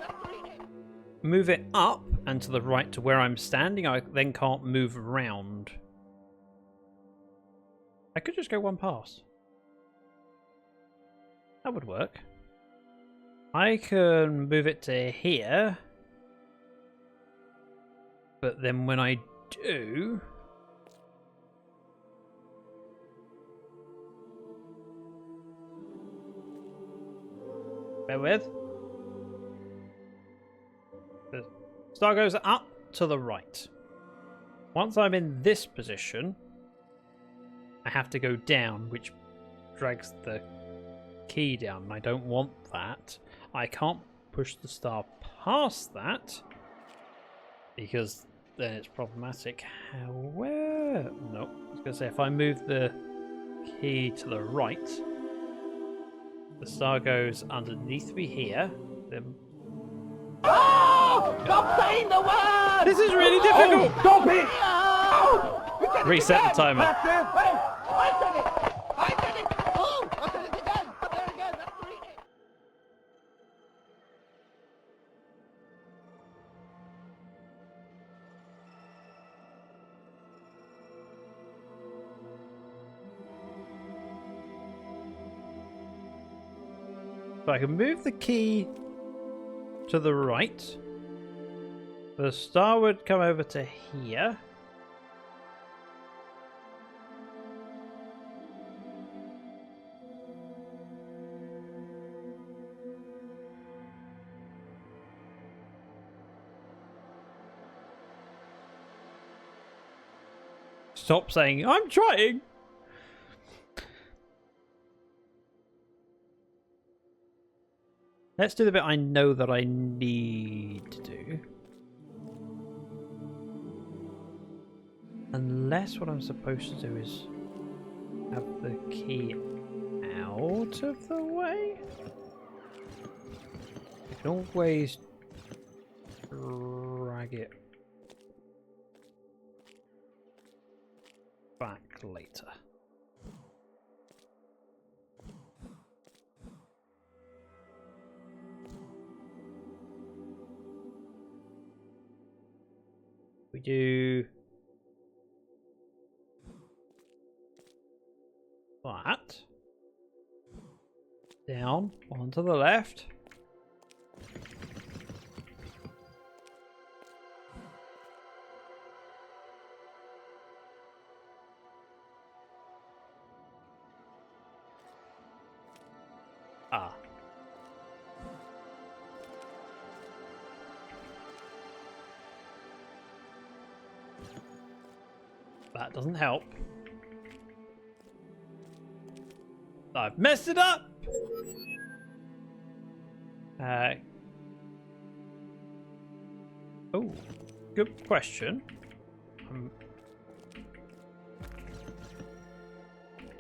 move it up and to the right to where I'm standing, I then can't move around. I could just go one pass. That would work. I can move it to here. But then when I do... Bear with. The star goes up to the right. Once I'm in this position, I have to go down, which drags the key down, and I don't want that. I can't push the star past that because then it's problematic. However, no, I was going to say if I move the key to the right, the star goes underneath me here. Then Oh! Stop saying the word! this is really difficult. Oh, stop it! Oh! You said it Reset the again, timer. Master. Wait! I said it! I said it! Oh! I said it again! There again! That's greedy! So I can move the key to the right. The star would come over to here. Stop saying, I'm trying! Let's do the bit I know that I need to do. Unless what I'm supposed to do is have the key out of the way? I can always drag it back later. We do that. Down, one to the left. Ah. That doesn't help. I've messed it up! Oh, good question.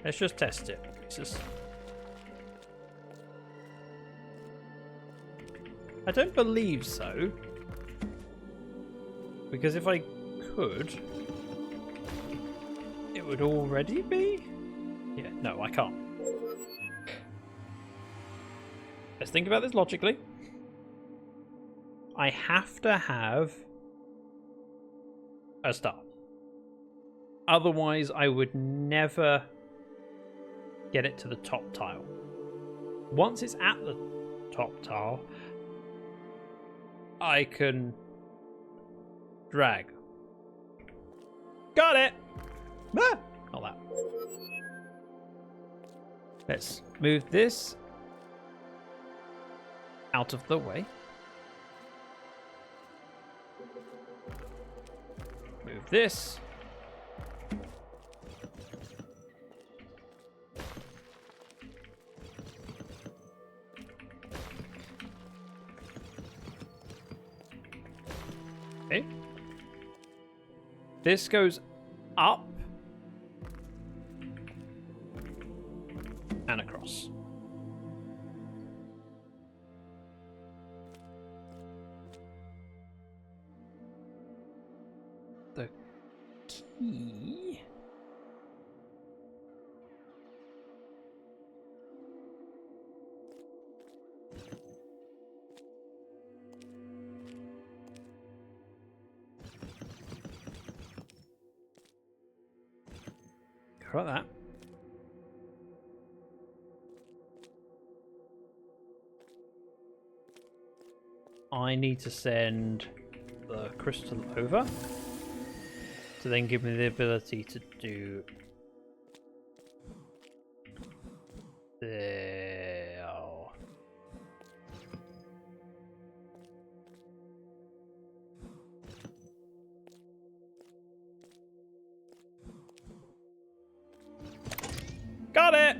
Let's just test it. I don't believe so. Because if I could, it would already be? Yeah, no, I can't. Let's think about this logically. I have to have a star. Otherwise, I would never get it to the top tile. Once it's at the top tile, I can drag. Got it! Ah, not that. Let's move this out of the way. Move this. Okay. This goes up and across. The key. Got that. I need to send the crystal over to then give me the ability to do the got it.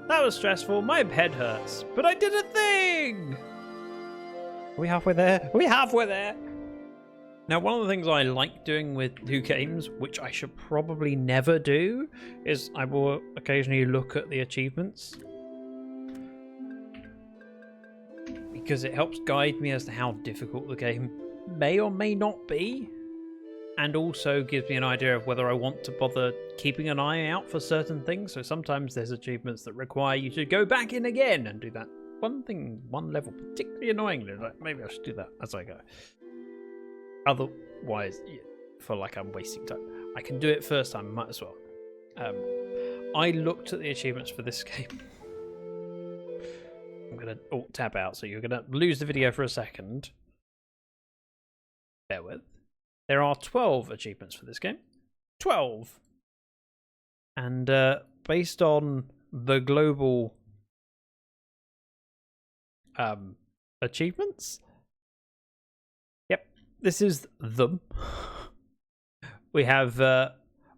That was stressful. My head hurts, but I did a thing. Are we halfway there? Are we halfway there? Now, one of the things I like doing with new games, which I should probably never do, is I will occasionally look at the achievements. Because it helps guide me as to how difficult the game may or may not be. And also gives me an idea of whether I want to bother keeping an eye out for certain things. So sometimes there's achievements that require you to go back in again and do that one level particularly annoyingly. Like, maybe I should do that as I go. Otherwise, yeah, feel like I'm wasting time. I can do it first time, might as well. I looked at the achievements for this game. I'm going to alt tab out, so you're going to lose the video for a second. Bear with. There are 12 achievements for this game. 12! And based on the global achievements, yep, this is them. We have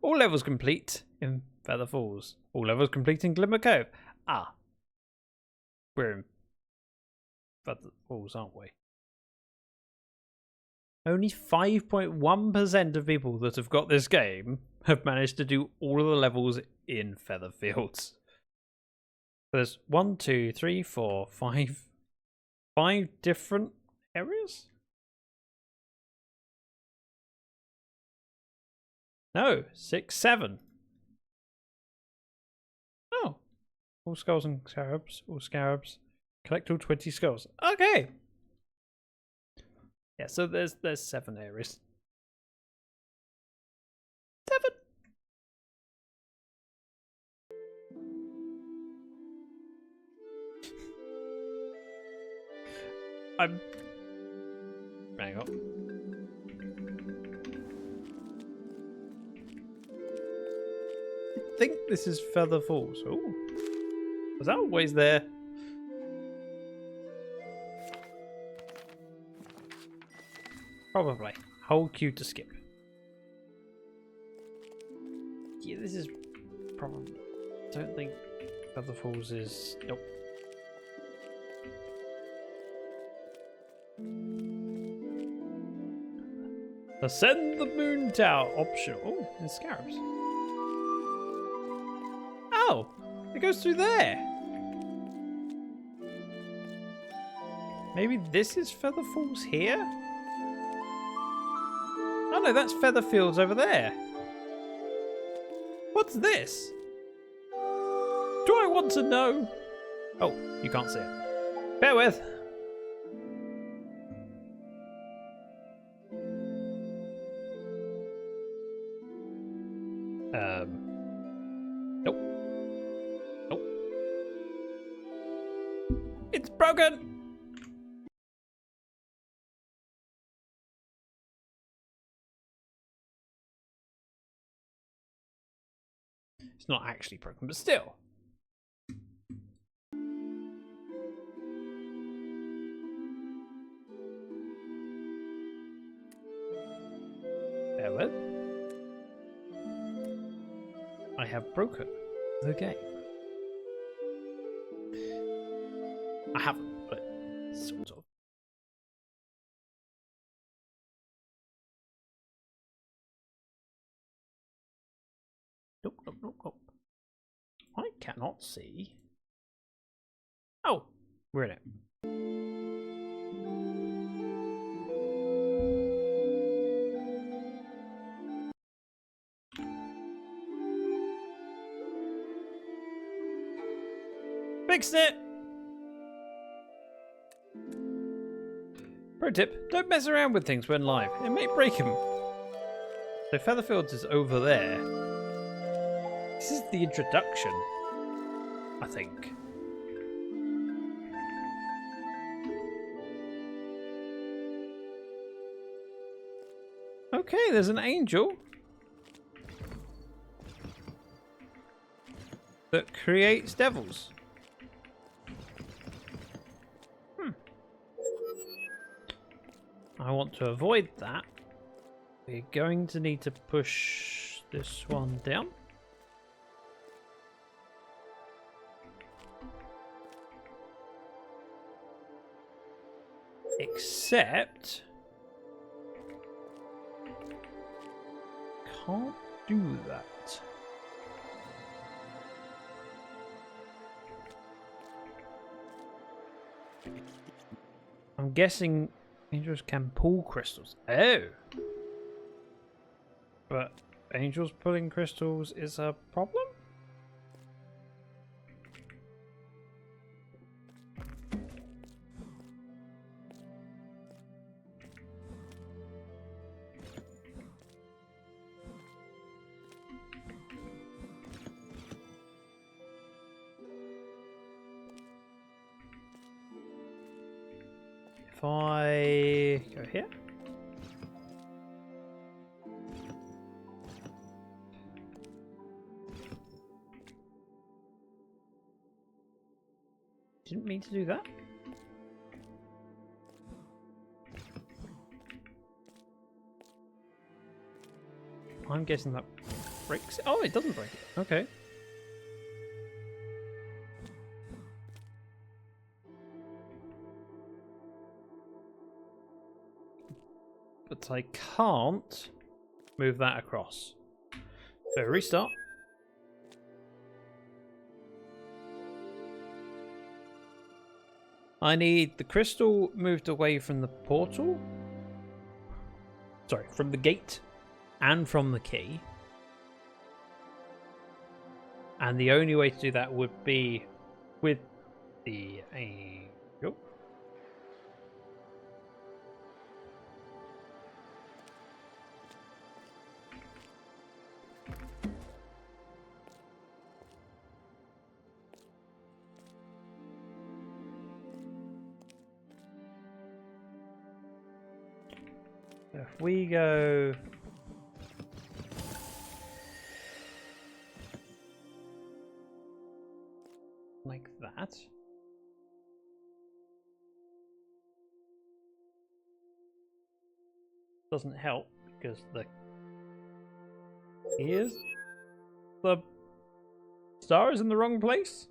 all levels complete in Feather Falls. All levels complete in Glimmer Cove. Ah. We're in Feather Falls, aren't we? Only 5.1% of people that have got this game have managed to do all of the levels in Featherfields. There's 1, 2, 3, 4, 5 different areas? No, 6, 7. Oh. All skulls and scarabs. All scarabs. Collect all 20 skulls. Okay. Yeah, so there's 7 areas. 7. Hang on. I think this is Feather Falls. Oh, was that always there? Probably. Hold Q to skip. Yeah, this is probably. Don't think Feather Falls is. Nope. Ascend the moon tower. Optional. Oh, there's scarabs. Oh, it goes through there. Maybe this is Feather Falls here? Oh no, that's Featherfields over there. What's this? Do I want to know? Oh, you can't see it. Bear with. Nope. Nope. It's broken. It's not actually broken, but still. Farewell. I have broken the game. I haven't, but sort of. Nope, nope, nope, nope. I cannot see. Oh, we're in it. Fixed it! Pro tip, don't mess around with things when live. It may break them. So Featherfields is over there. This is the introduction, I think. Okay, there's an angel that creates devils. I want to avoid that. We're going to need to push this one down. Except can't do that. I'm guessing angels can pull crystals. Oh! But angels pulling crystals is a problem? If I go here. Didn't mean to do that. I'm guessing that breaks it. Oh, it doesn't break it. Okay. But I can't move that across. So restart. I need the crystal moved away from the portal. Sorry, from the gate and from the key. And the only way to do that would be with the angel. If we go like that, doesn't help because the star is in the wrong place.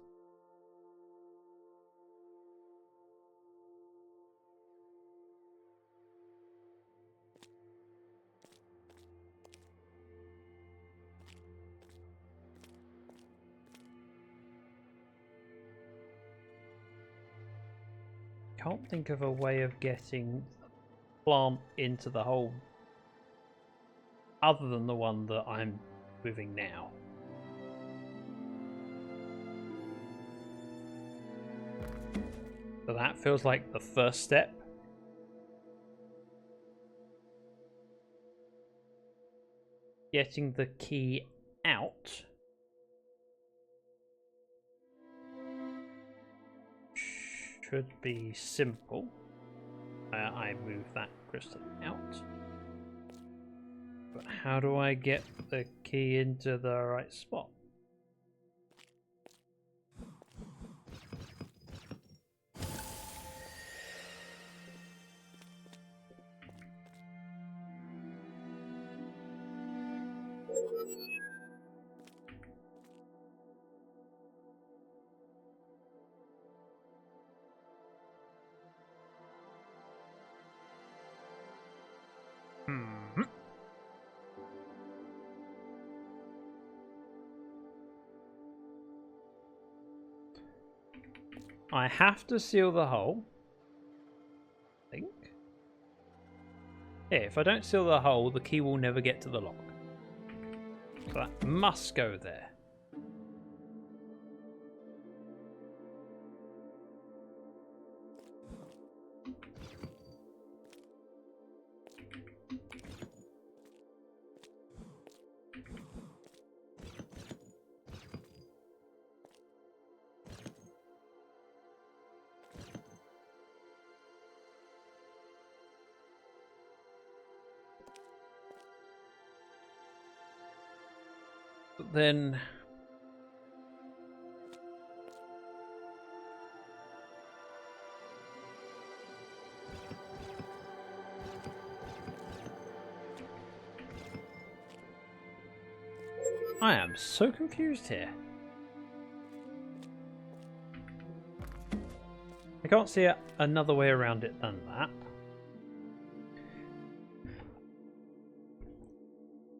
Can't think of a way of getting the plant into the hole other than the one that I'm moving now. So that feels like the first step. Getting the key out should be simple. I move that crystal out. But how do I get the key into the right spot? Hmm. I have to seal the hole. I think. Yeah, if I don't seal the hole, the key will never get to the lock. So that must go there. But then I am so confused here. I can't see another way around it than that.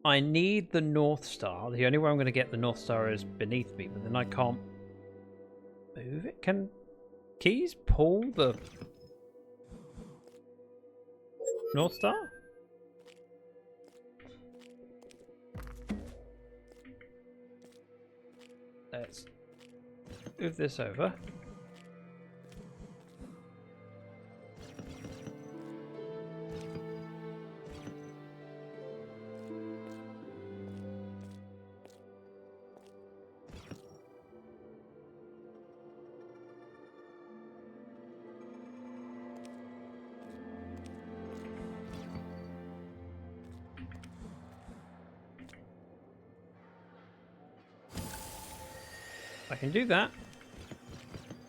I need the North Star. The only way I'm going to get the North Star is beneath me, but then I can't move it. Can keys pull the North Star? Let's move this over. I can do that.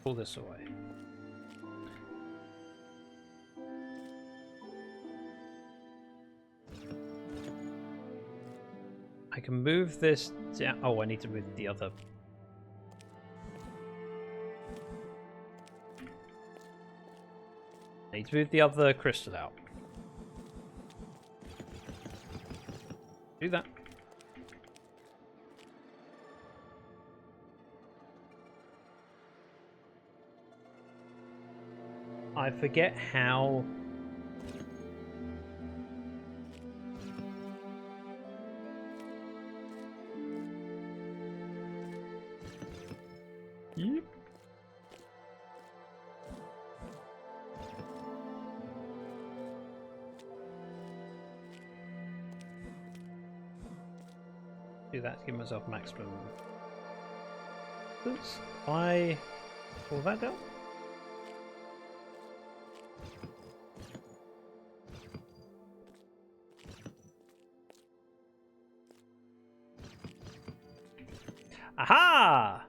Pull this away. I can move this down. Oh, I need to move the other. I need to move the other crystal out. Do that. I forget how. Yep. Do that to give myself maximum. Oops. I pull that down. Aha!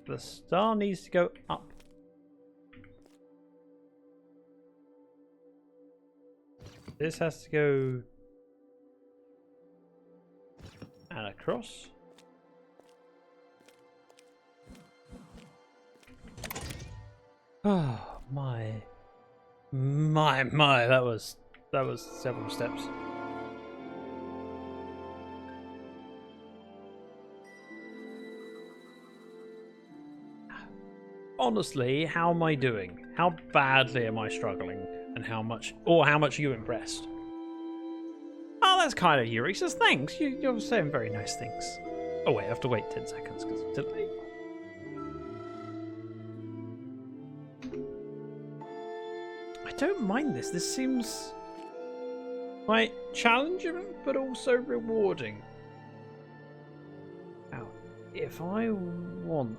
The star needs to go up. This has to go and across. Oh my, that was several steps. Honestly, how am I doing? How badly am I struggling? And how much are you impressed? Oh, that's kind of you, Reese's. Thanks. You're saying very nice things. Oh wait, I have to wait 10 seconds because it's delayed. I don't mind this. This seems quite challenging, but also rewarding. Now, if I want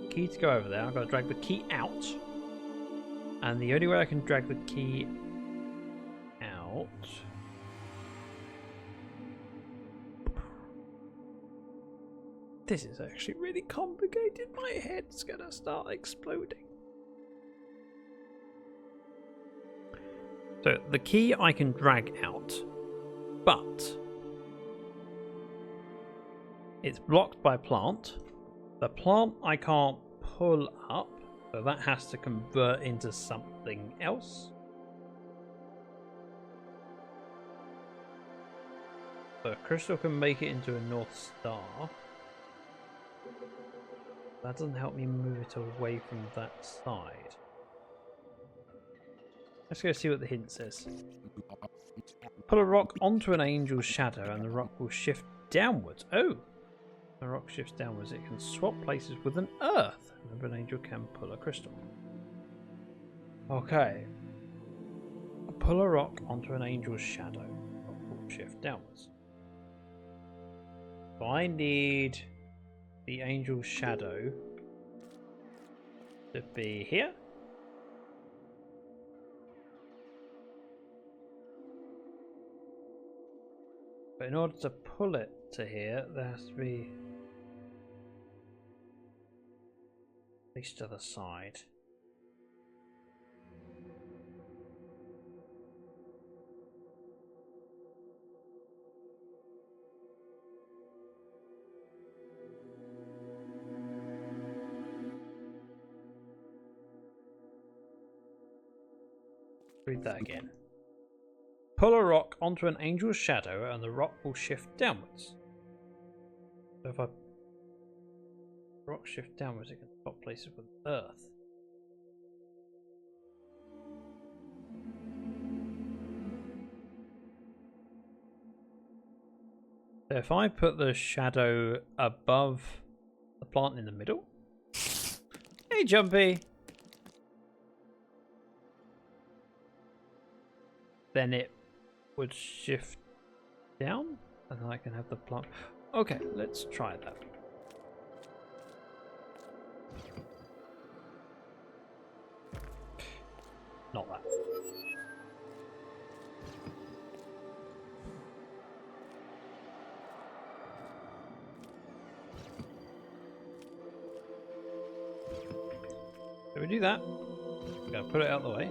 key to go over there, I've got to drag the key out, and the only way I can drag the key out This is actually really complicated. My head's gonna start exploding. So the key I can drag out, but it's blocked by plant. The plant I can't pull up, so that has to convert into something else. So a crystal can make it into a North Star. That doesn't help me move it away from that side. Let's go see what the hint says. Pull a rock onto an angel's shadow and the rock will shift downwards. Oh! The rock shifts downwards. It can swap places with an earth. Remember, an angel can pull a crystal. Okay. Pull a rock onto an angel's shadow. Rock will shift downwards. So I need the angel's shadow to be here. But in order to pull it to here, there has to be at least to the side. Read that again. Pull a rock onto an angel's shadow and the rock will shift downwards. So if I rock shift downwards, it can swap places with earth. So if I put the shadow above the plant in the middle. Hey, Jumpy! Then it would shift down and then I can have the plant. Okay, let's try that. Not that. So we do that. We're going to put it out of the way.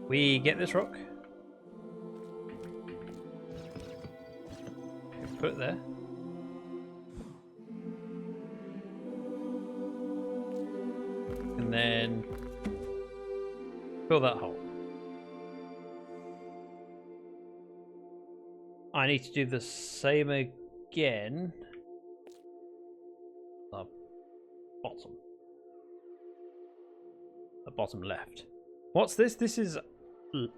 We get this rock. Put it there. And then fill that hole. I need to do the same again. The bottom. The bottom left. What's this? This is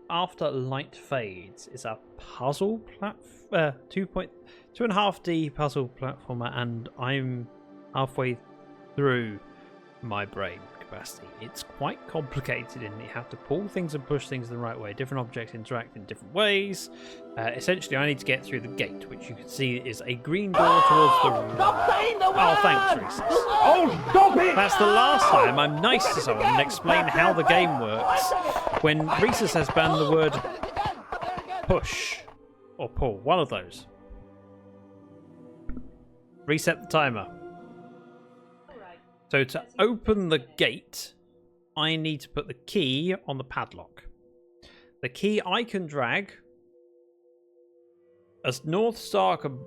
After Light Fades. It's a puzzle platform, 2.5D puzzle platformer, and I'm halfway through my brain capacity. It's quite complicated, and you have to pull things and push things the right way. Different objects interact in different ways. Essentially, I need to get through the gate, which you can see is a green door towards the room. Oh, thanks, Reese's. Oh, stop it! That's the last time I'm nice to someone and explain how the game works. When Reese's has banned the word push or pull, one of those. Reset the timer. So to open the gate, I need to put the key on the padlock. The key I can drag. As North Star can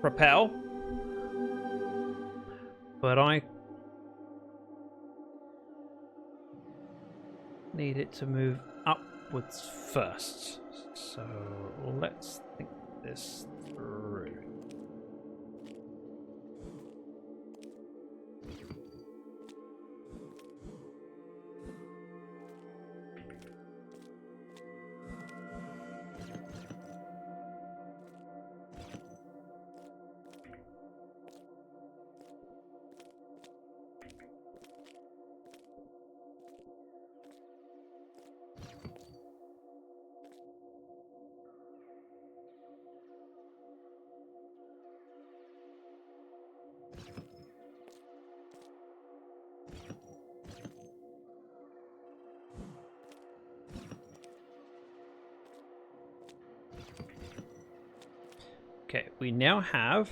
propel. But I need it to move upwards first. So let's think this through. Okay, we now have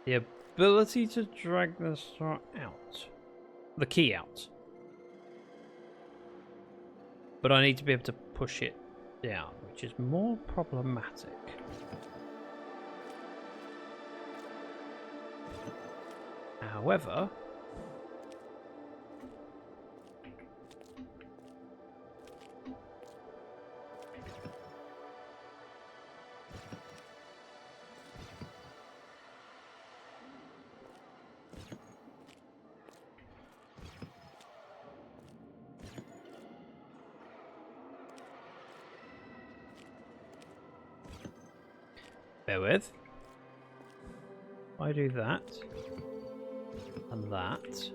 the ability to drag the star out. The key out. But I need to be able to push it down, which is more problematic. However, bear with. I do that and that.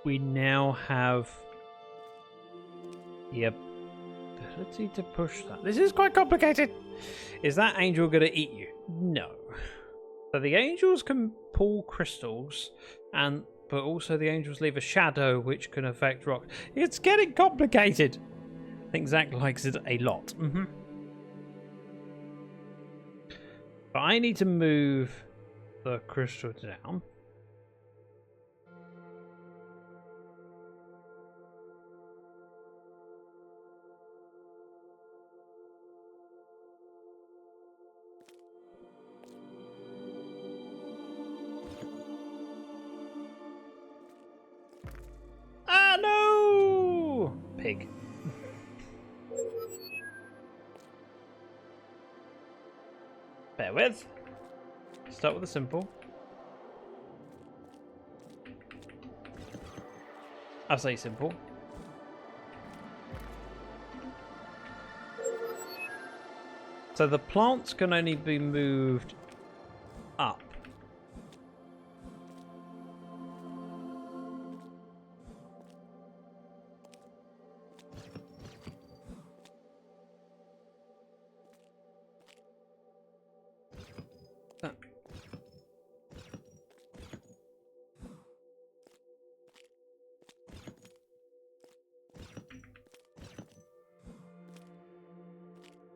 We now have the ability to push that. This is quite complicated. Is that angel going to eat you? No. So the angels can pull crystals, but also the angels leave a shadow which can affect rock. It's getting complicated. I think Zach likes it a lot. But I need to move the crystal down. Ah, no! Pig. Bear with. Start with a simple. I say simple. So the plants can only be moved up.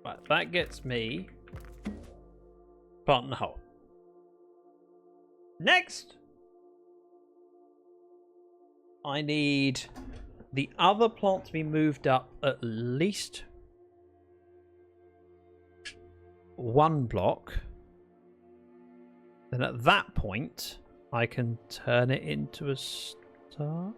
Right, that gets me plant in the hole. Next, I need the other plant to be moved up at least one block. Then at that point, I can turn it into a star.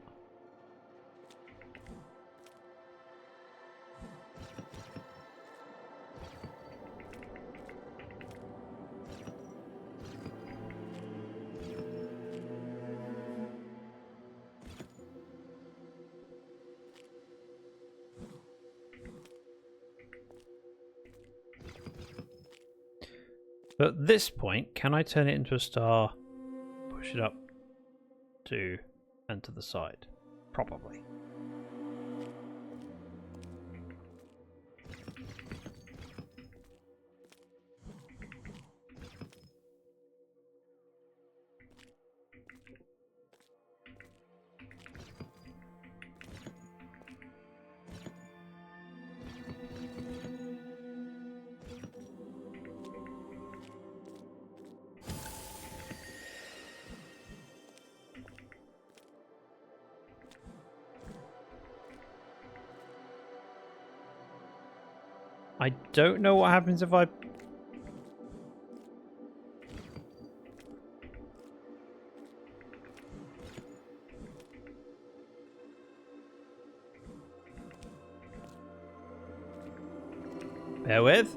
But at this point, can I turn it into a star, push it up to and to the side? Probably. I don't know what happens if I... Bear with.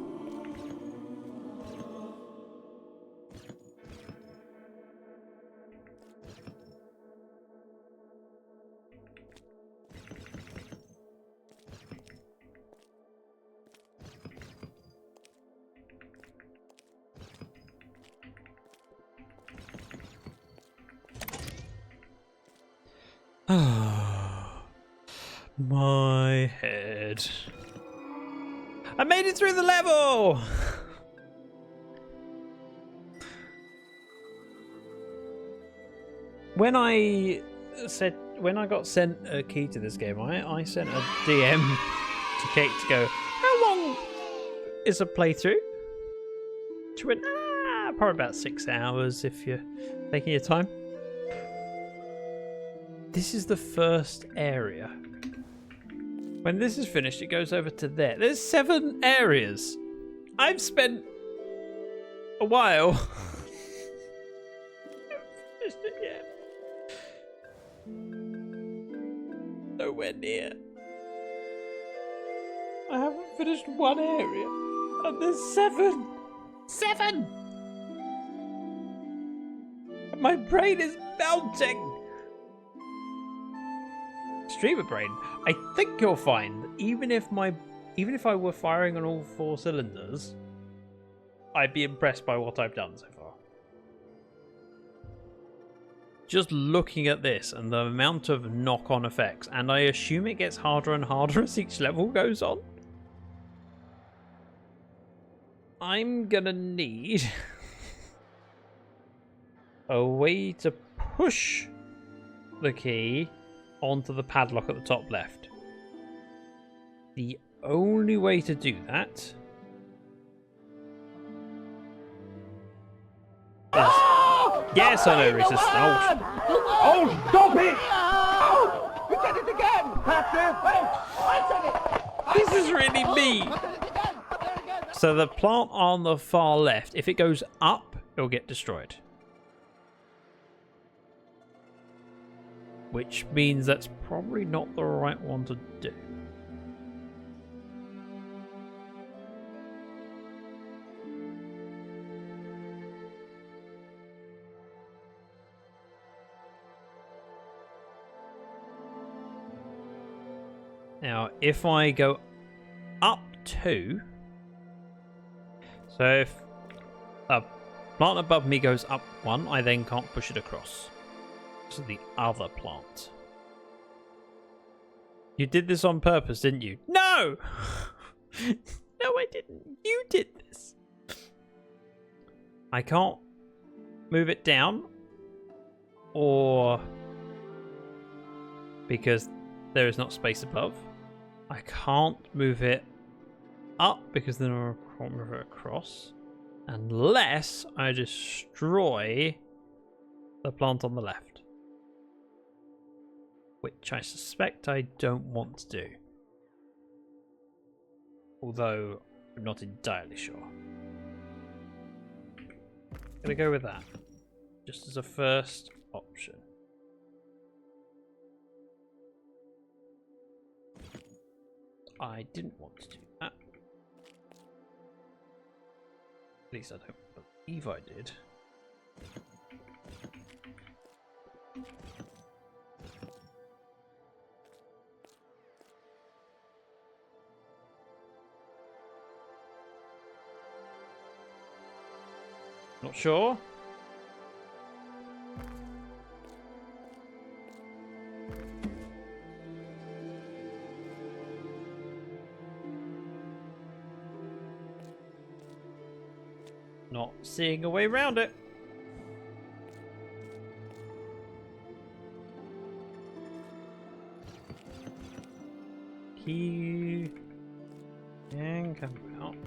My head. I made it through the level! when I got sent a key to this game, I sent a DM to Kate to go, how long is a playthrough? She went, probably about 6 hours if you're taking your time. This is the first area. When this is finished, it goes over to there. There's 7 areas. I've spent a while. Finished it yet. Nowhere near. I haven't finished one area, and there's 7. 7. My brain is melting. Streamer brain. I think you'll find that even if I were firing on all 4 cylinders, I'd be impressed by what I've done so far. Just looking at this and the amount of knock-on effects, and I assume it gets harder and harder as each level goes on. I'm gonna need a way to push the key onto the padlock at the top left. The only way to do that is... Yes, I know, resistance. Oh, stop it! Oh! You did it again! Pastor! Wait! I did it! This is really me. I did it again! I did it again! So the plant on the far left, if it goes up, it'll get destroyed. Which means that's probably not the right one to do. Now, if I go up 2, so if a plant above me goes up 1, I then can't push it across to the other plant. You did this on purpose, didn't you? No! No, I didn't. You did this. I can't move it down, or because there is not space above. I can't move it up because then I can't move it across unless I destroy the plant on the left, which I suspect I don't want to do, although I'm not entirely sure. Gonna go with that just as a first option. I didn't want to do that. At least I don't believe I did. Not sure. Not seeing a way around it. Key and come out.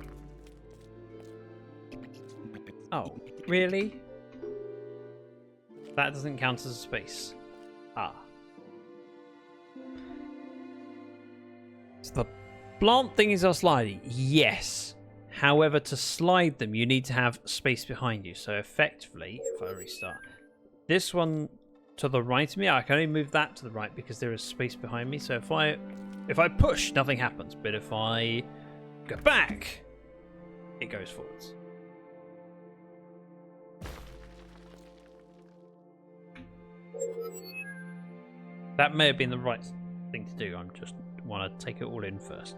Oh, really? That doesn't count as a space. Ah. So the plant thingies are sliding. Yes. However, to slide them, you need to have space behind you. So effectively, if I restart, this one to the right of me, I can only move that to the right because there is space behind me. So if I push, nothing happens. But if I go back, it goes forwards. That may have been the right thing to do. I just want to take it all in first.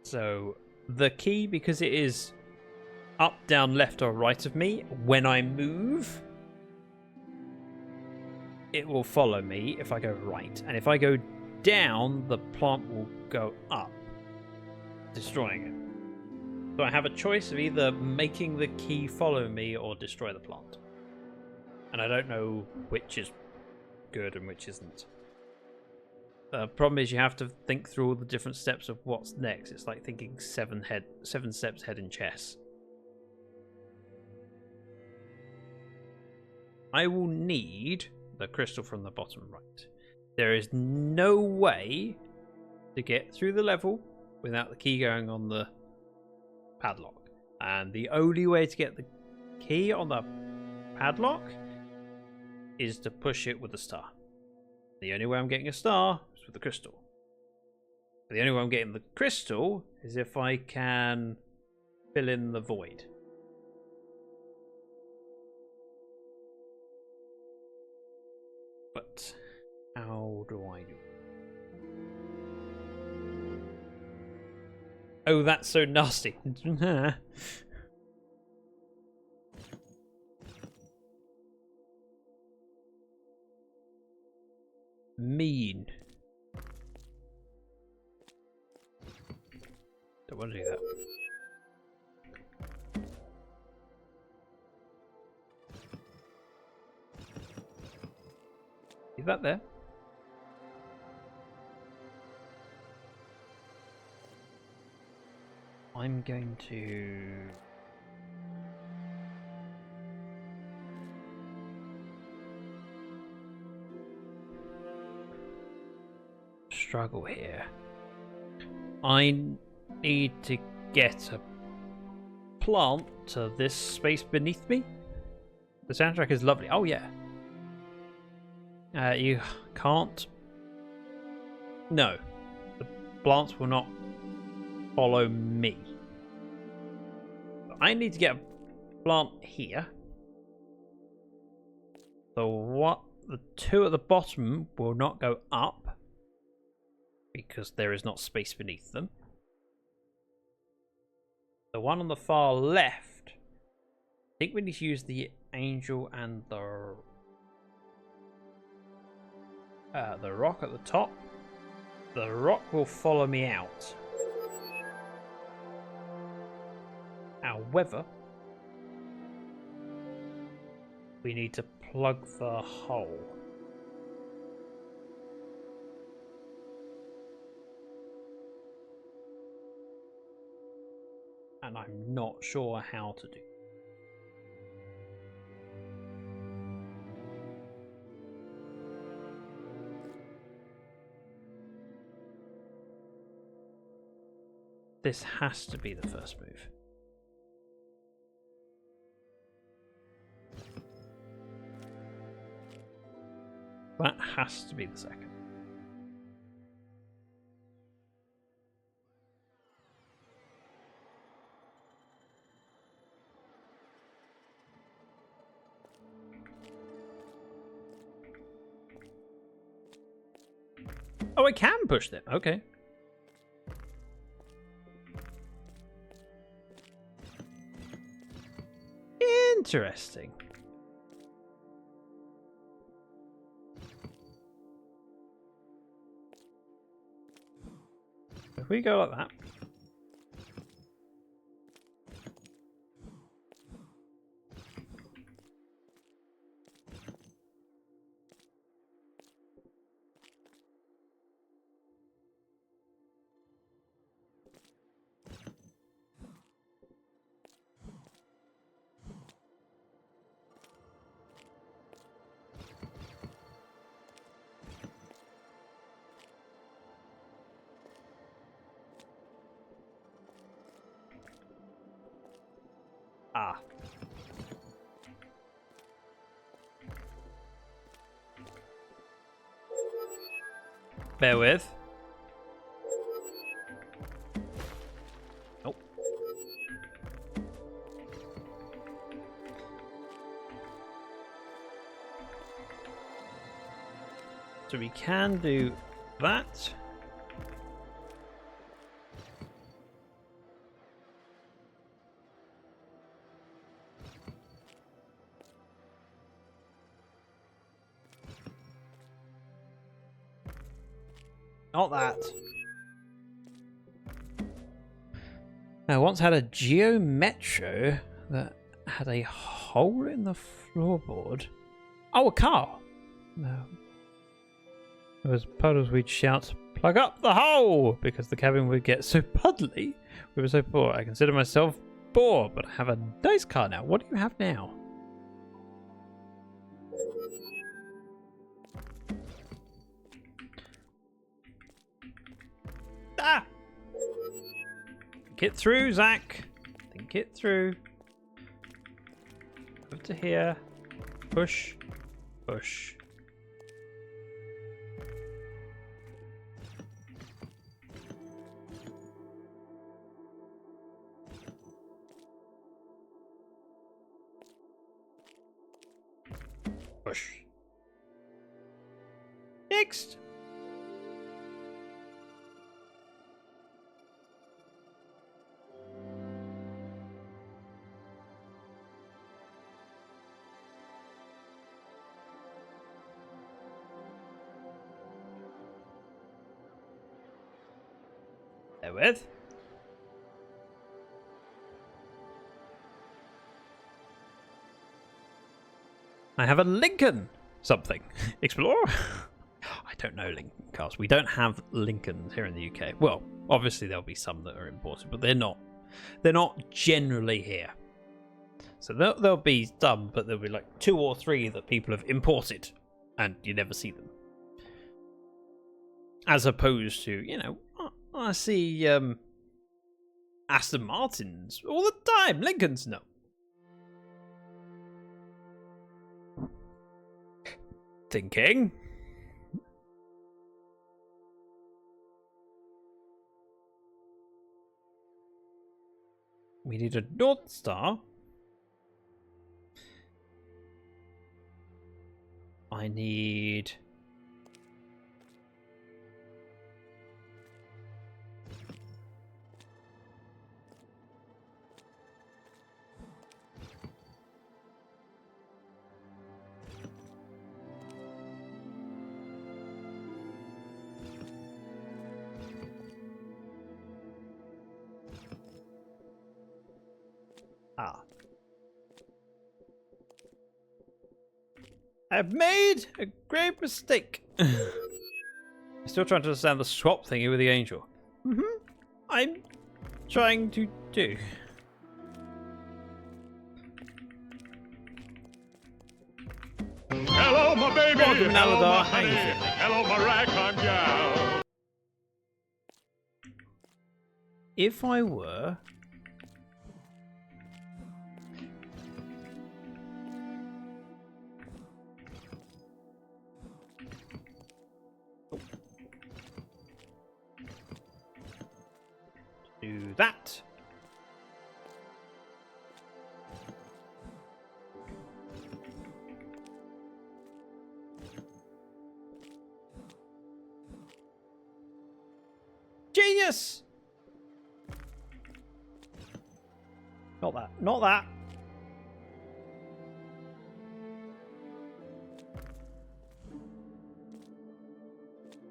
So the key, because it is up, down, left, or right of me, when I move, it will follow me if I go right. And if I go down, the plant will go up, destroying it. So I have a choice of either making the key follow me or destroy the plant. And I don't know which is good and which isn't. The problem is you have to think through all the different steps of what's next. It's like thinking 7 steps ahead in chess. I will need the crystal from the bottom right. There is no way to get through the level without the key going on the padlock. And the only way to get the key on the padlock is to push it with a star. The only way I'm getting a star is with the crystal. The only way I'm getting the crystal is if I can fill in the void. But how do I do it? Oh, that's so nasty. Mean. Don't want to do that. Leave that there. I'm going to struggle here. I need to get a plant to this space beneath me. The soundtrack is lovely. Oh yeah. You can't. No, the plants will not follow me. I need to get a plant here. So the two at the bottom will not go up because there is not space beneath them. The one on the far left, I think we need to use the angel and the rock at the top. The rock will follow me out. However, we need to plug the hole. And I'm not sure how to do. This has to be the first move. That has to be the second. Oh, I can push them. Okay. Interesting. If we go like that. Ah. Bear with. Nope. So we can do that. Not that. I once had a Geo Metro that had a hole in the floorboard. Oh, a car. No. There was puddles we'd shout, "Plug up the hole!" because the cabin would get so puddly. We were so poor. I consider myself poor, but I have a nice car now. What do you have now? Ah! Think it through, Zach. Think it through. Over to here. Push. Push. Push. Next. Therewith. I have a Lincoln something. Explorer? I don't know Lincoln cars. We don't have Lincolns here in the UK. Well, obviously there'll be some that are imported, but they're not generally here. So there'll be some, but there'll be like 2 or 3 that people have imported and you never see them. As opposed to, you know, I see Aston Martins all the time. Lincolns, no. Thinking. We need a North Star. I need... I've made a great mistake. I'm still trying to understand the swap thingy with the angel. I'm trying to do. Hello, my baby. Welcome, Hello, Aladar. my How you honey. feeling? Hello, my ragtime gal. If I were... do that. Genius! Not that. Not that.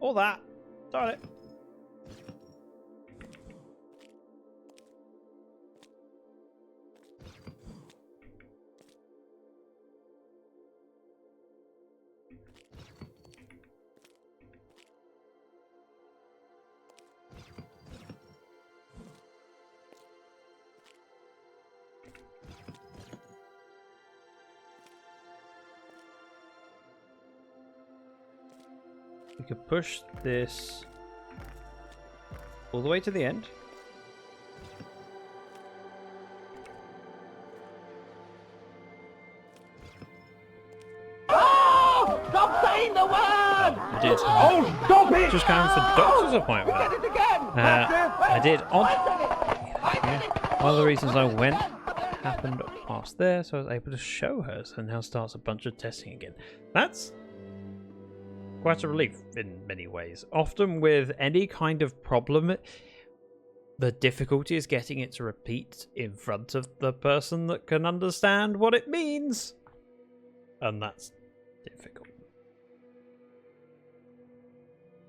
Or that. Darn it. We could push this all the way to the end. Oh! Stop saying the word! I did. Oh, stop it! Just going for doctor's appointment. I did it again! I did. I did it! I did it! One of the reasons I went happened past there, so I was able to show her. So now starts a bunch of testing again. That's quite a relief in many ways. Often with any kind of problem, the difficulty is getting it to repeat in front of the person that can understand what it means. And that's difficult.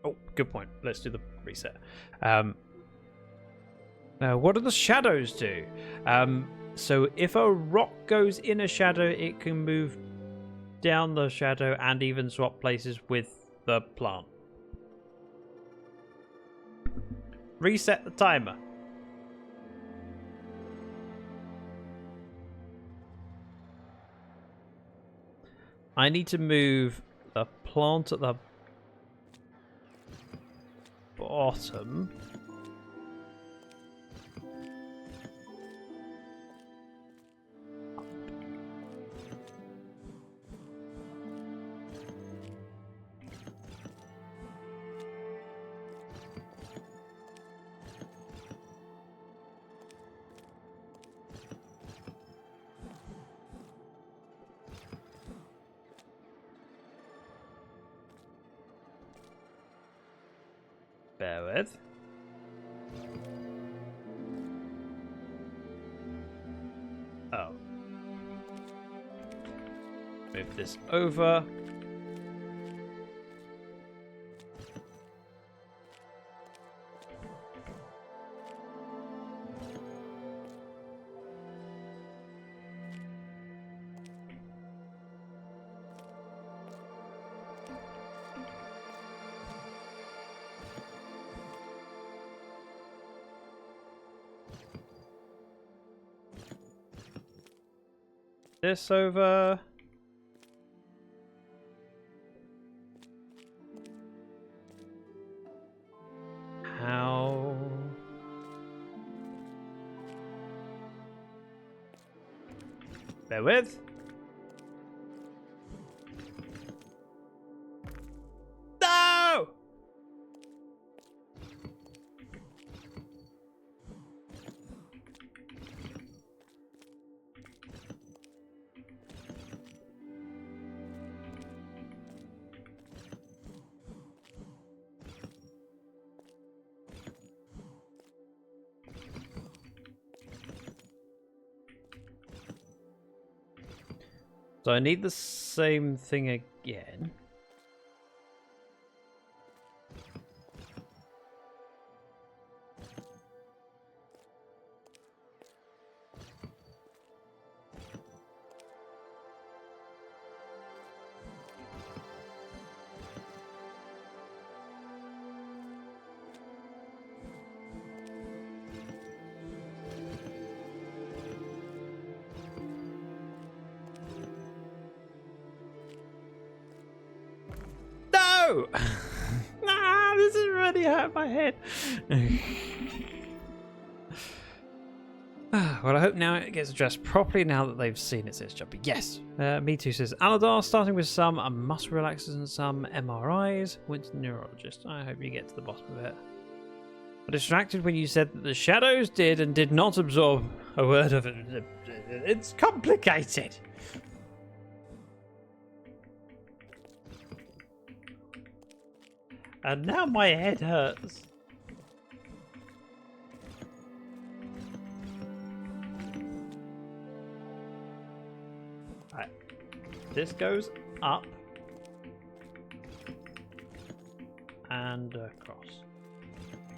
Oh, good point. Let's do the reset. Now, what do the shadows do? So if a rock goes in a shadow, it can move down the shadow and even swap places with the plant. Reset the timer. I need to move the plant at the bottom. Bear with. Oh. Move this over. This over. How? Bear with. No! So I need the same thing again. No! Nah, this is really hurt my head. Well, I hope now it gets addressed properly now that they've seen it, says Jumpy. Yes. Me too says Aladar, starting with some muscle relaxers and some MRIs. Went to the neurologist. I hope you get to the bottom of it. I distracted when you said that the shadows did and did not absorb a word of it. It's complicated. And now my head hurts. Right. This goes up and across.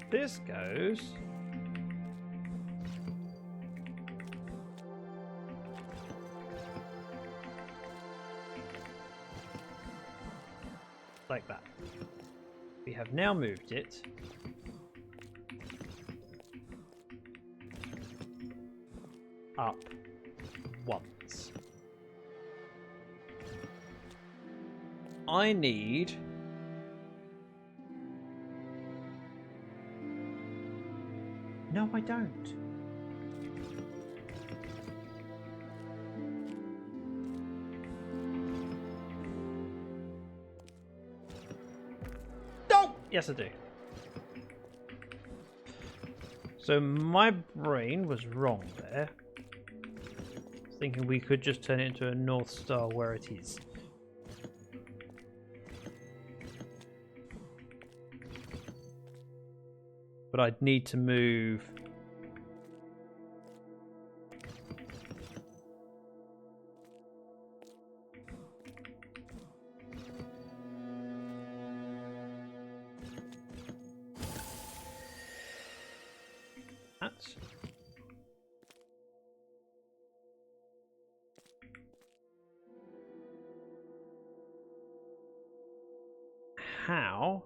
This goes like that. We have now moved it up once. I need no, I don't. Yes, I do. So my brain was wrong there. Thinking we could just turn it into a North Star where it is. But I'd need to move that. How?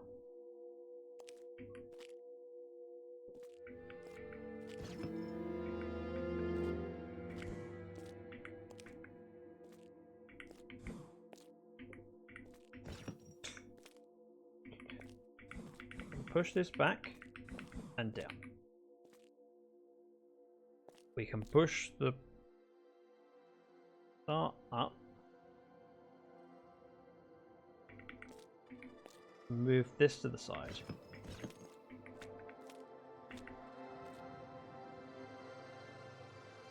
Push this back and down. We can push the start up. Move this to the side.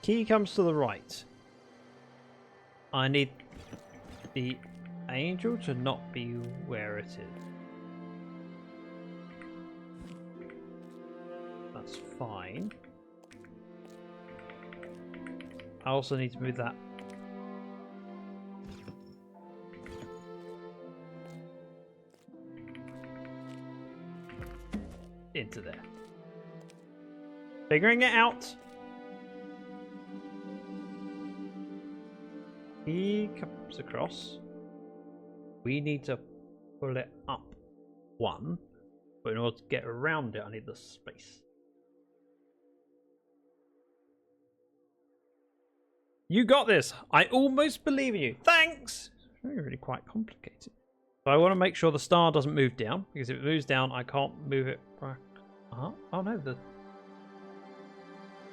Key comes to the right. I need the angel to not be where it is. That's fine. I also need to move that into there. Figuring it out. He comes across. We need to pull it up one, but in order to get around it, I need the space. You got this. I almost believe in you. Thanks. It's really quite complicated. So I want to make sure the star doesn't move down, because if it moves down, I can't move it back. Oh no,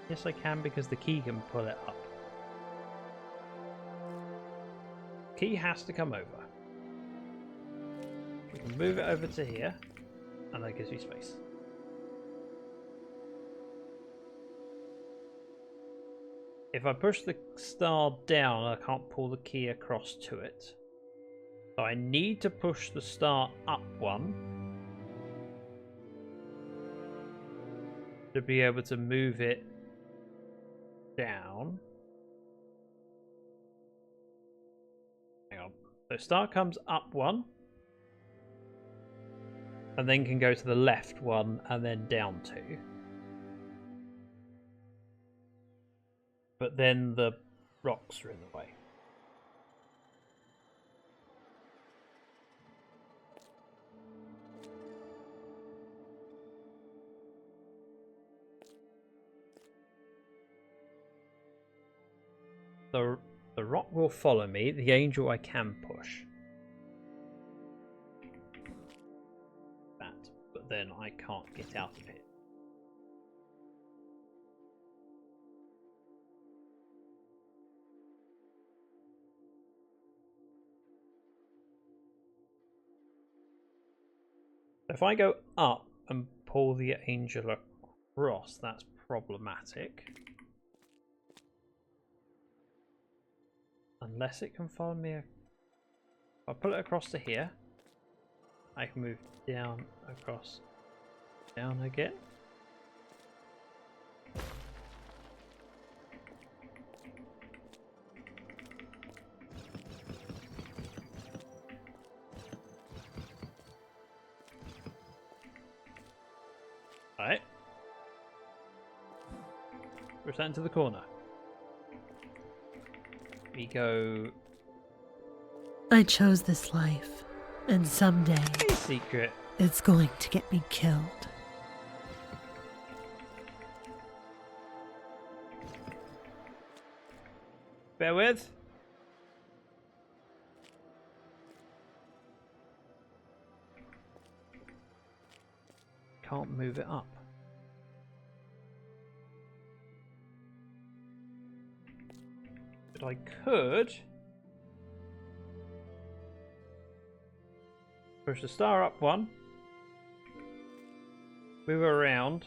yes I can, because the key can pull it up. Key has to come over. We can move it over to here, and that gives me space. If I push the star down, I can't pull the key across to it. So I need to push the star up one to be able to move it down. Hang on. So star comes up one, and then can go to the left one, and then down two. But then the rocks are in the way. The rock will follow me. The angel I can push. That, but then I can't get out of it. If I go up and pull the angel across, that's problematic. Unless it can follow me. If I pull it across to here, I can move down, across, down again. Alright. Return to the corner. We go. I chose this life, and someday Hey, secret. it's going to get me killed. Bear with. Can't move it up. But I could push the star up one, move it around,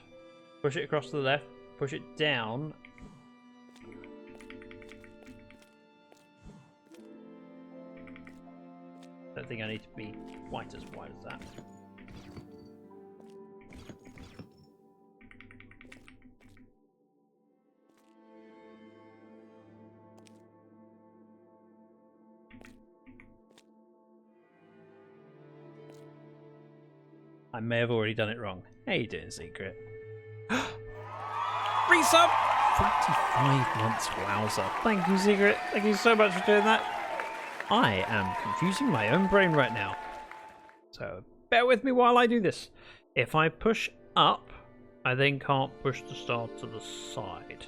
push it across to the left, push it down. Don't think I need to be quite as wide as that. I may have already done it wrong. How you doing, secret? resub. 45 months, wowzer. Thank you, Secret. Thank you so much for doing that. I am confusing my own brain right now. So bear with me while I do this. If I push up, I then can't push the star to the side.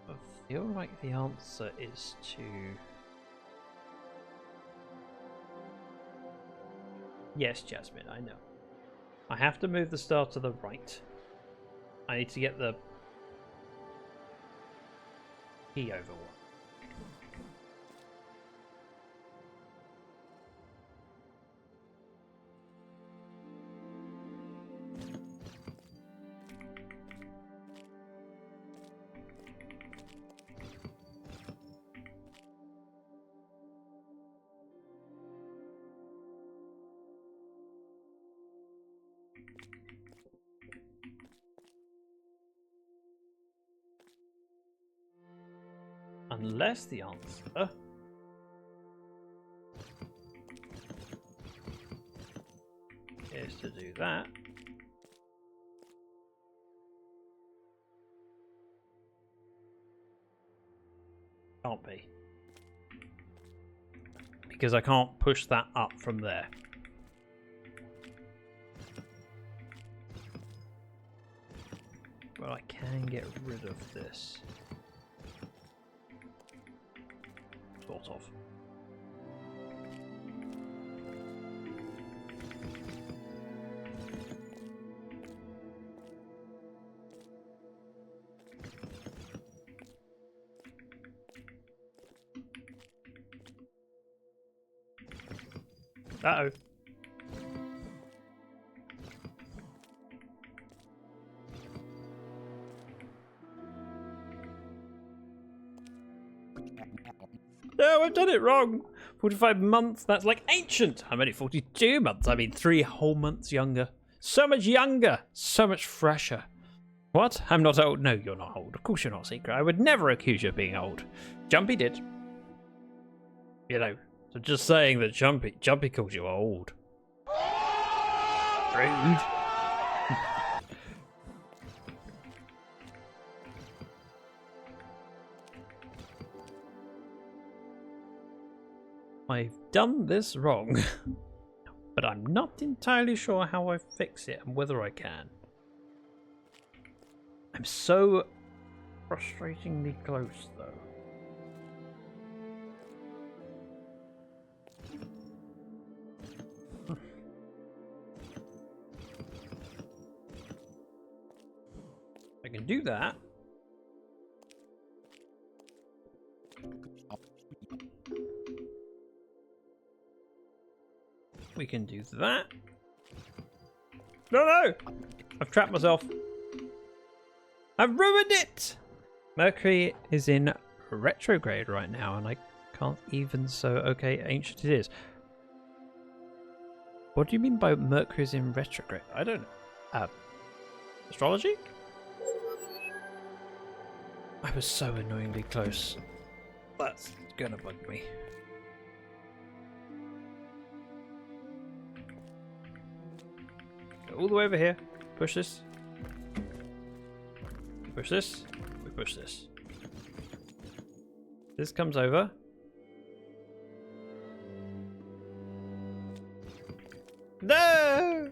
I feel like the answer is to... Yes, Jasmine, I know. I have to move the star to the right. I need to get the key over one. Unless the answer is to do that. Can't be. Because I can't push that up from there. But I can get rid of this. Sort of. Uh-oh. No, I've done it wrong. 45 months, that's like ancient. I'm only 42 months. I mean, 3 whole months younger. So much younger. So much fresher. What? I'm not old. No, you're not old. Of course you're not, Secret. I would never accuse you of being old. Jumpy did. You know, so just saying that Jumpy called you old. Rude. I've done this wrong, but I'm not entirely sure how I fix it and whether I can. I'm so frustratingly close, though. I can do that. We can do that. No! I've trapped myself. I've ruined it! Mercury is in retrograde right now, and I can't even so... Okay, ancient it is. What do you mean by Mercury is in retrograde? I don't know. Astrology? I was so annoyingly close. That's gonna bug me. All the way over here. Push this. Push this. We push this. This comes over. No!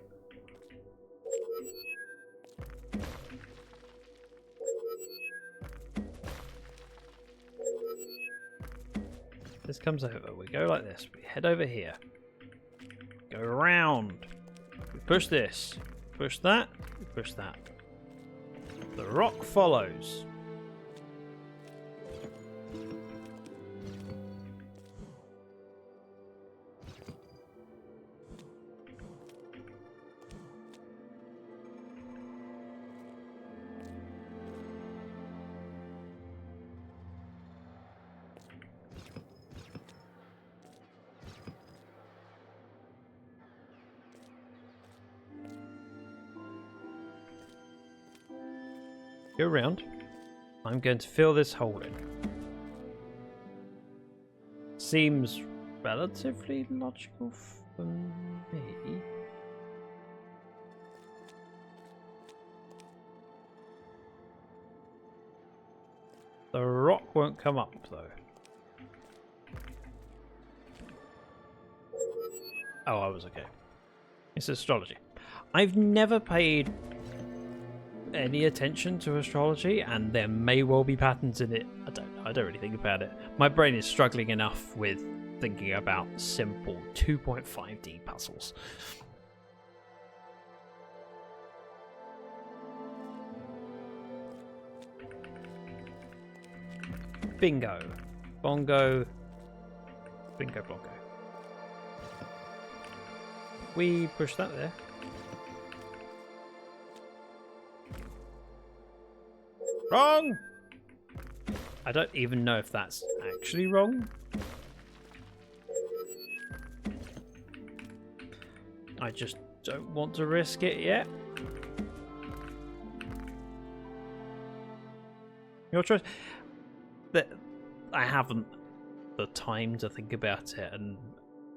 This comes over. We go like this. We head over here. Go around. We push this, push that, we push that. The rock follows. Go around. I'm going to fill this hole in. Seems relatively logical for me. The rock won't come up, though. Oh, I was okay. It's astrology. I've never paid any attention to astrology, and there may well be patterns in it. I don't know. I don't really think about it. My brain is struggling enough with thinking about simple 2.5D puzzles. Bingo. Bongo. Bingo bongo. We push that there. Wrong! I don't even know if that's actually wrong. I just don't want to risk it yet. Your choice. I haven't the time to think about it, and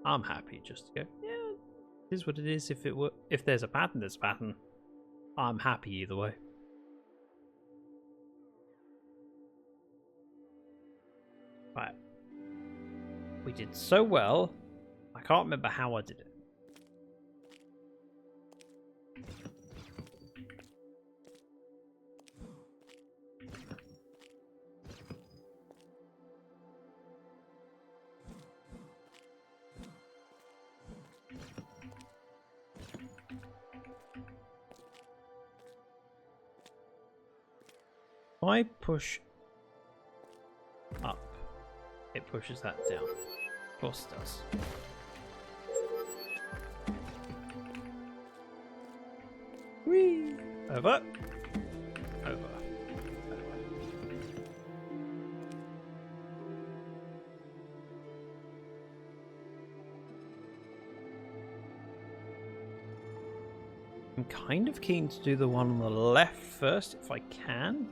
I'm happy just to go, yeah, it is what it is. If there's a pattern, there's a pattern. I'm happy either way. Right. We did so well. I can't remember how I did it. If I push up, it pushes that down. Of course it does. Whee! Over. Over. I'm kind of keen to do the one on the left first, if I can.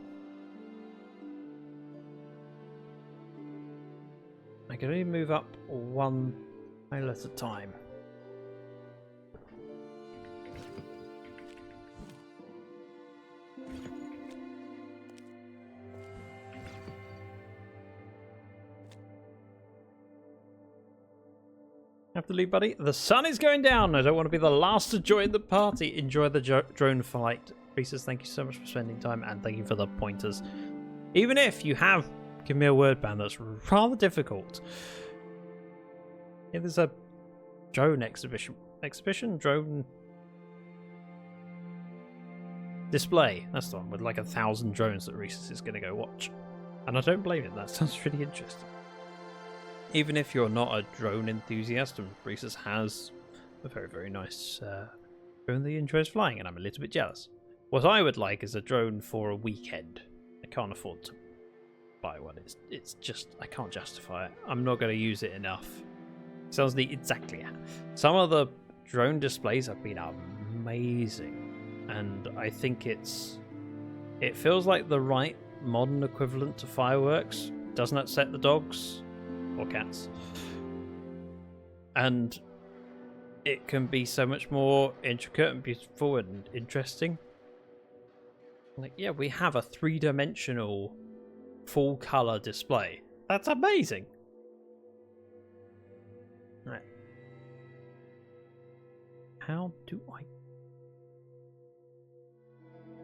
I can only move up one tile at a time. Have to leave, buddy. The sun is going down. I don't want to be the last to join the party. Enjoy the drone flight. Reese's, thank you so much for spending time, and thank you for the pointers. Even if you have give me a word band that's rather difficult. Yeah, there's a drone exhibition, drone display. That's the one with like 1,000 drones that Reese's is going to go watch. And I don't blame it. That sounds really interesting. Even if you're not a drone enthusiast, and Reese's has a very, very nice drone that he enjoys flying, and I'm a little bit jealous. What I would like is a drone for a weekend. I can't afford to buy one. It's just, I can't justify it. I'm not going to use it enough. Sounds neat. Exactly. Some of the drone displays have been amazing, and I think it feels like the right modern equivalent to fireworks. Doesn't upset the dogs or cats, and it can be so much more intricate and beautiful and interesting. Like, yeah, we have a 3-dimensional full color display. That's amazing. Right. How do I...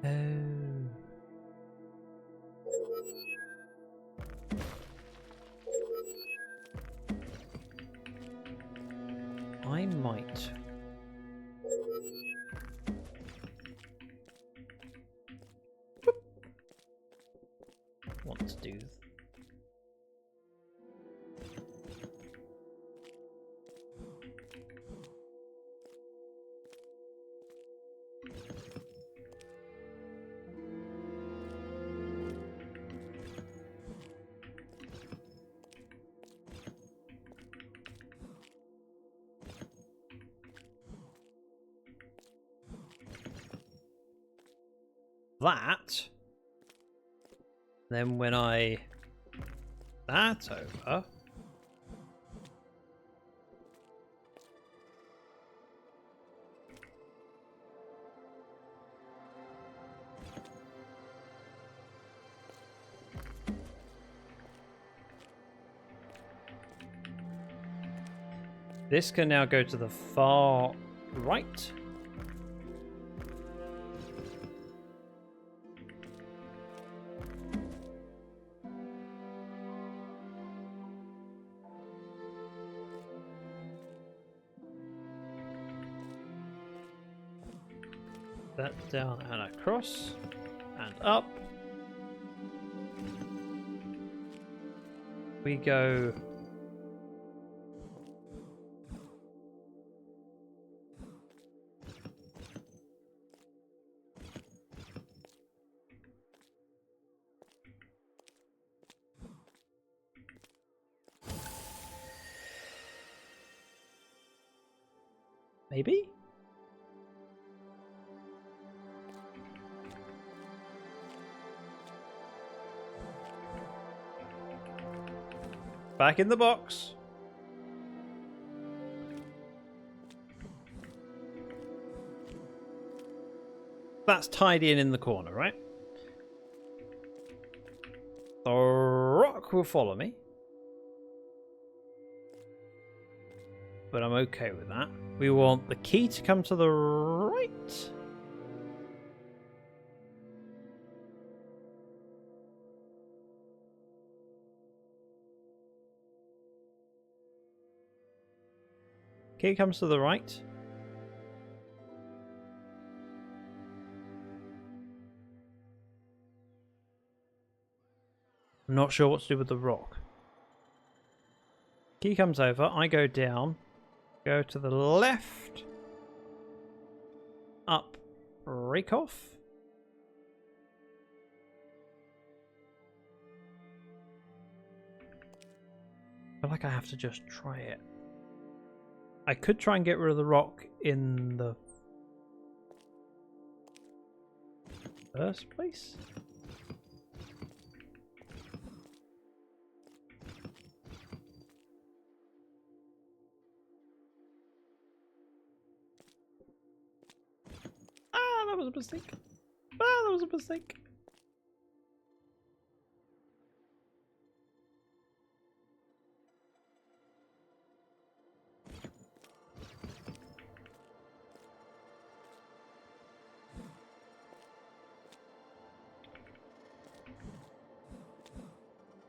Oh. I might... want to do that. Then when I that over, This can now go to the far right. That down and across and up. We go maybe? Back in the box. That's tied in the corner, right? The rock will follow me. But I'm okay with that. We want the key to come to the right. Key comes to the right. I'm not sure what to do with the rock. Key comes over. I go down. Go to the left. Up. Break off. I feel like I have to just try it. I could try and get rid of the rock in the first place. Ah, that was a mistake. Ah, that was a mistake.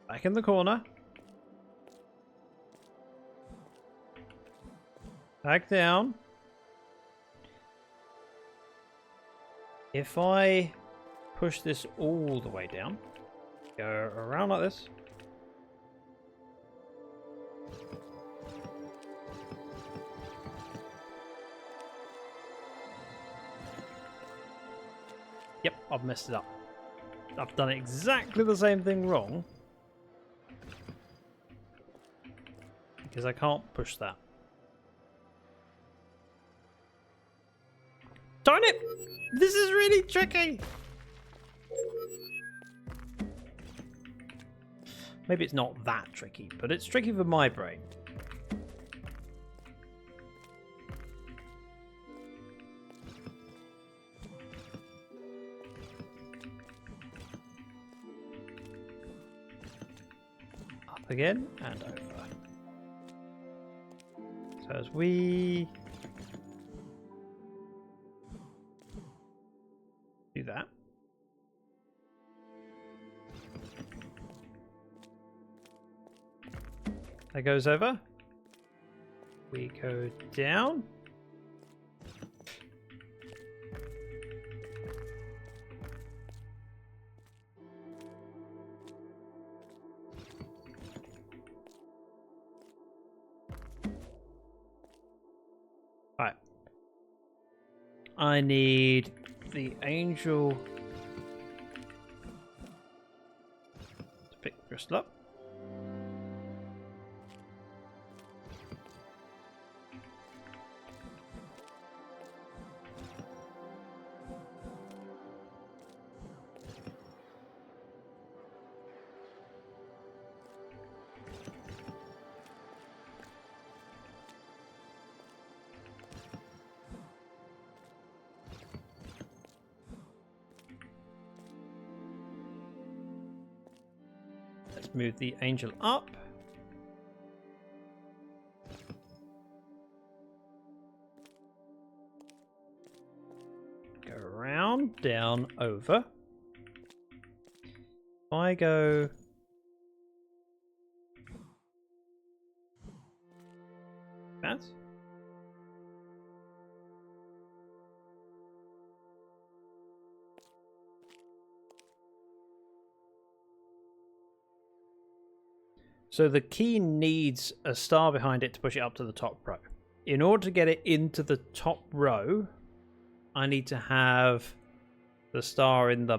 Back in the corner. Back down. If I push this all the way down, go around like this. Yep, I've messed it up. I've done exactly the same thing wrong. Because I can't push that. Darn it! This is really tricky! Maybe it's not that tricky, but it's tricky for my brain. Up again and over. So as we do that, that goes over. We go down. Right. I need the angel to pick the crystal up. Let's move the angel up. down, over. If I go... that. So the key needs a star behind it to push it up to the top row. In order to get it into the top row, I need to have the star in the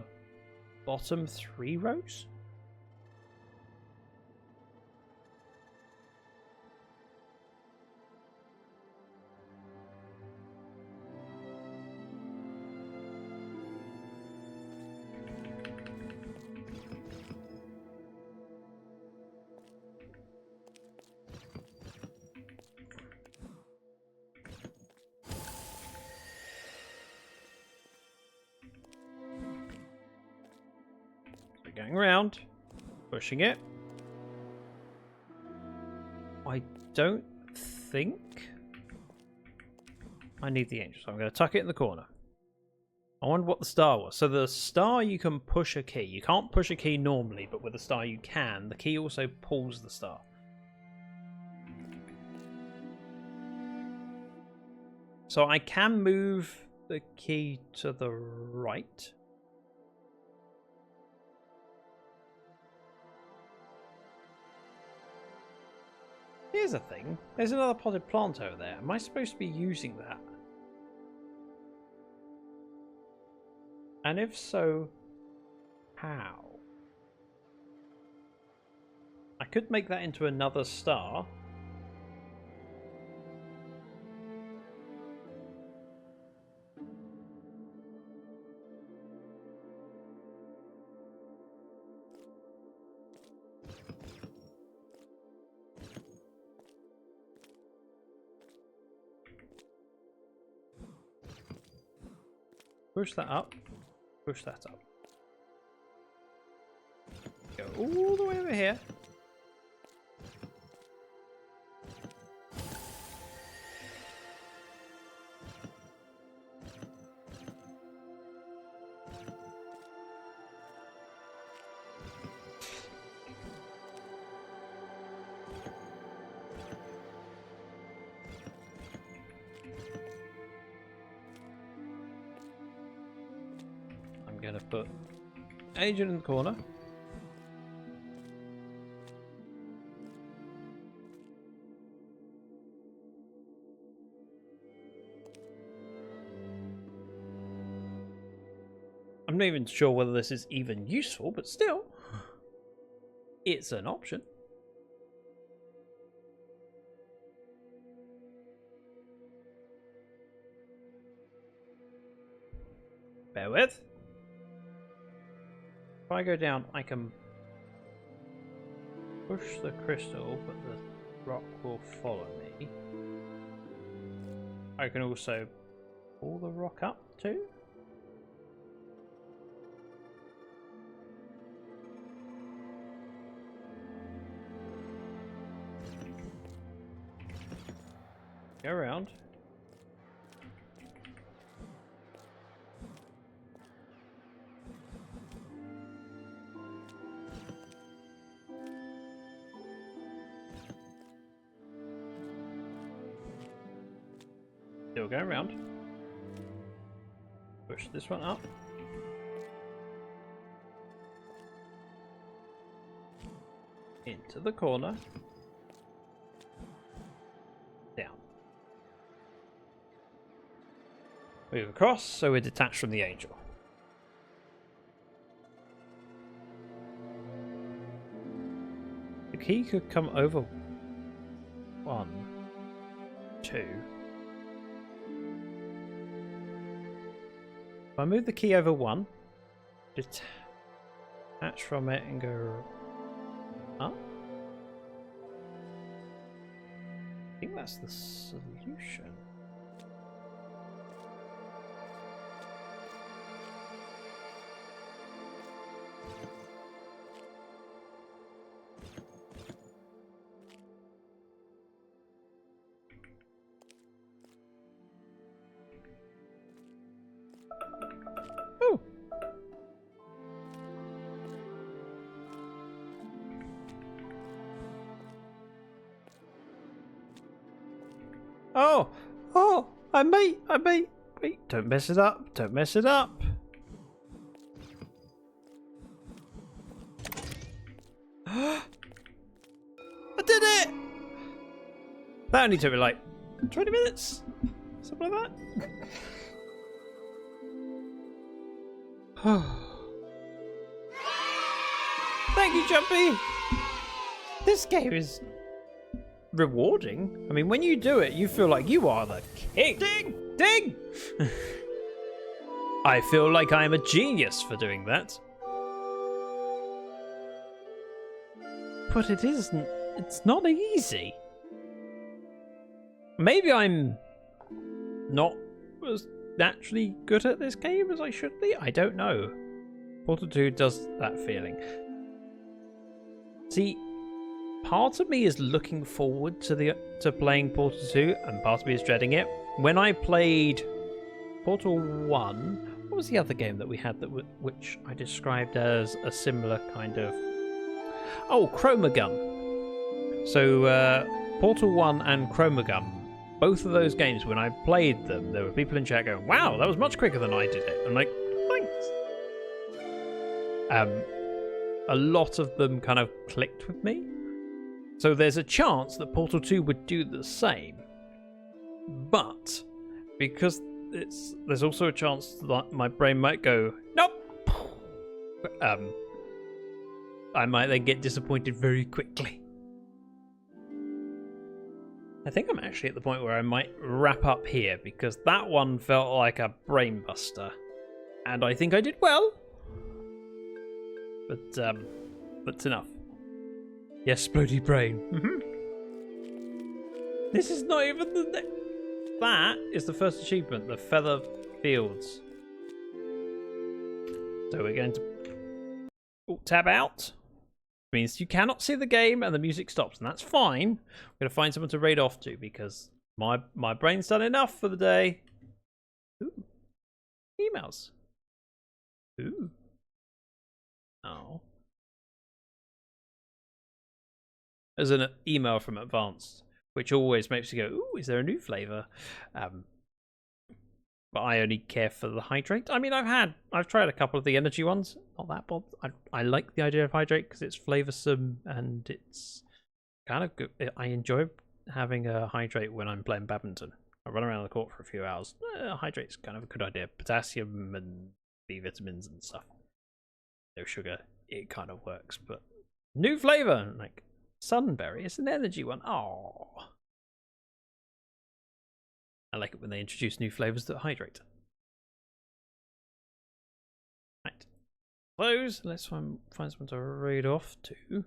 bottom 3 rows. Going around, pushing it. I don't think I need the angel, so I'm going to tuck it in the corner. I wonder what the star was. So the star, you can push a key. You can't push a key normally, but with the star you can. The key also pulls the star. So I can move the key to the right. Here's a thing. There's another potted plant over there. Am I supposed to be using that? And if so, how? I could make that into another star. Push that up. Push that up. Go all the way over here. Gonna put agent in the corner. I'm not even sure whether this is even useful, but still, it's an option. Bear with. If I go down, I can push the crystal, but the rock will follow me. I can also pull the rock up too. Go around. Still going around. Push this one up. Into the corner. Down. Move across so we're detached from the angel. The key could come over 1, 2. If I move the key over 1, detach from it and go up. I think that's the solution. Oh, Oh, I may. Wait, don't mess it up. Don't mess it up. I did it! That only took me like 20 minutes, something like that. Thank you, Jumpy. This game is rewarding. I mean, when you do it, you feel like you are the king. Ding! Ding! I feel like I am a genius for doing that. But it isn't. It's not easy. Maybe I'm not as naturally good at this game as I should be. I don't know. Portal 2 does that feeling. See, part of me is looking forward to playing Portal 2, and part of me is dreading it. When I played Portal 1, what was the other game that we had which I described as a similar kind of... Oh, Chromagun. So, Portal 1 and Chromagun, both of those games, when I played them, there were people in chat going, wow, that was much quicker than I did it. I'm like, thanks. A lot of them kind of clicked with me. So there's a chance that Portal 2 would do the same. But because there's also a chance that my brain might go, nope. I might then get disappointed very quickly. I think I'm actually at the point where I might wrap up here because that one felt like a brain buster. And I think I did well. But that's enough. Yes, Splody Brain. This is not even the that is the first achievement, the Feather Fields. So we're going to tab out. Means you cannot see the game and the music stops, and that's fine. I'm going to find someone to raid off to because my brain's done enough for the day. Ooh. Emails. Ooh. Oh. There's an email from Advanced, which always makes you go, ooh, is there a new flavour? But I only care for the hydrate. I mean, I've tried a couple of the energy ones. Not that bothered. I like the idea of hydrate because it's flavoursome and it's kind of good. I enjoy having a hydrate when I'm playing badminton. I run around the court for a few hours. Hydrate's kind of a good idea. Potassium and B vitamins and stuff. No sugar. It kind of works. But new flavour, like sunberry. It's an energy one. Oh. I like it when they introduce new flavours that hydrate. Right. Close. Let's find someone to raid off to.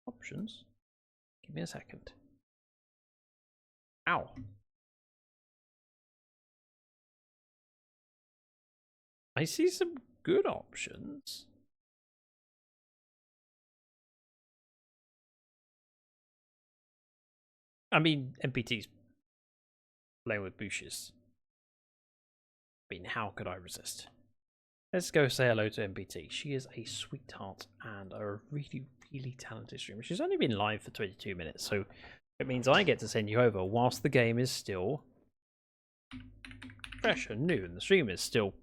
Options. Give me a second. Ow. I see some good options. I mean, MPT's playing with bushes. I mean, how could I resist? Let's go say hello to MPT. She is a sweetheart and a really, really talented streamer. She's only been live for 22 minutes, so it means I get to send you over whilst the game is still fresh and new and the stream is still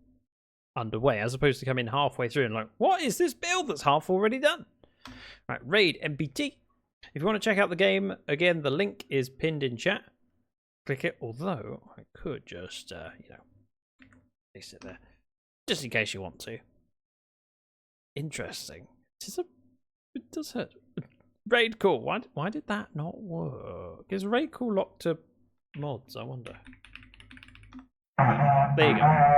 underway, as opposed to coming halfway through and like, what is this build that's half already done? Right, raid MPT. If you want to check out the game, again, the link is pinned in chat. Click it, although I could just, place it there. Just in case you want to. Interesting. It does hurt. Raid call. Why did that not work? Is raid call locked to mods? I wonder. There you go.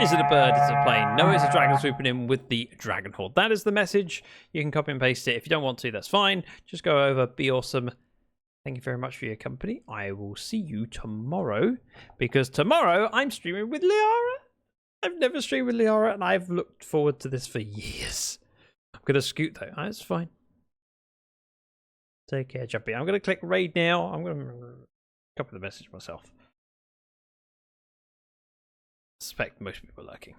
Is it a bird? Is it a plane? No, it's a dragon swooping in with the dragon horde. That is the message. You can copy and paste it. If you don't want to, that's fine. Just go over, be awesome. Thank you very much for your company. I will see you tomorrow, because tomorrow I'm streaming with Liara. I've never streamed with Liara, and I've looked forward to this for years. I'm going to scoot, though. That's fine. Take care, Jumpy. I'm going to click raid now. I'm going to copy the message myself. I suspect most people are lurking.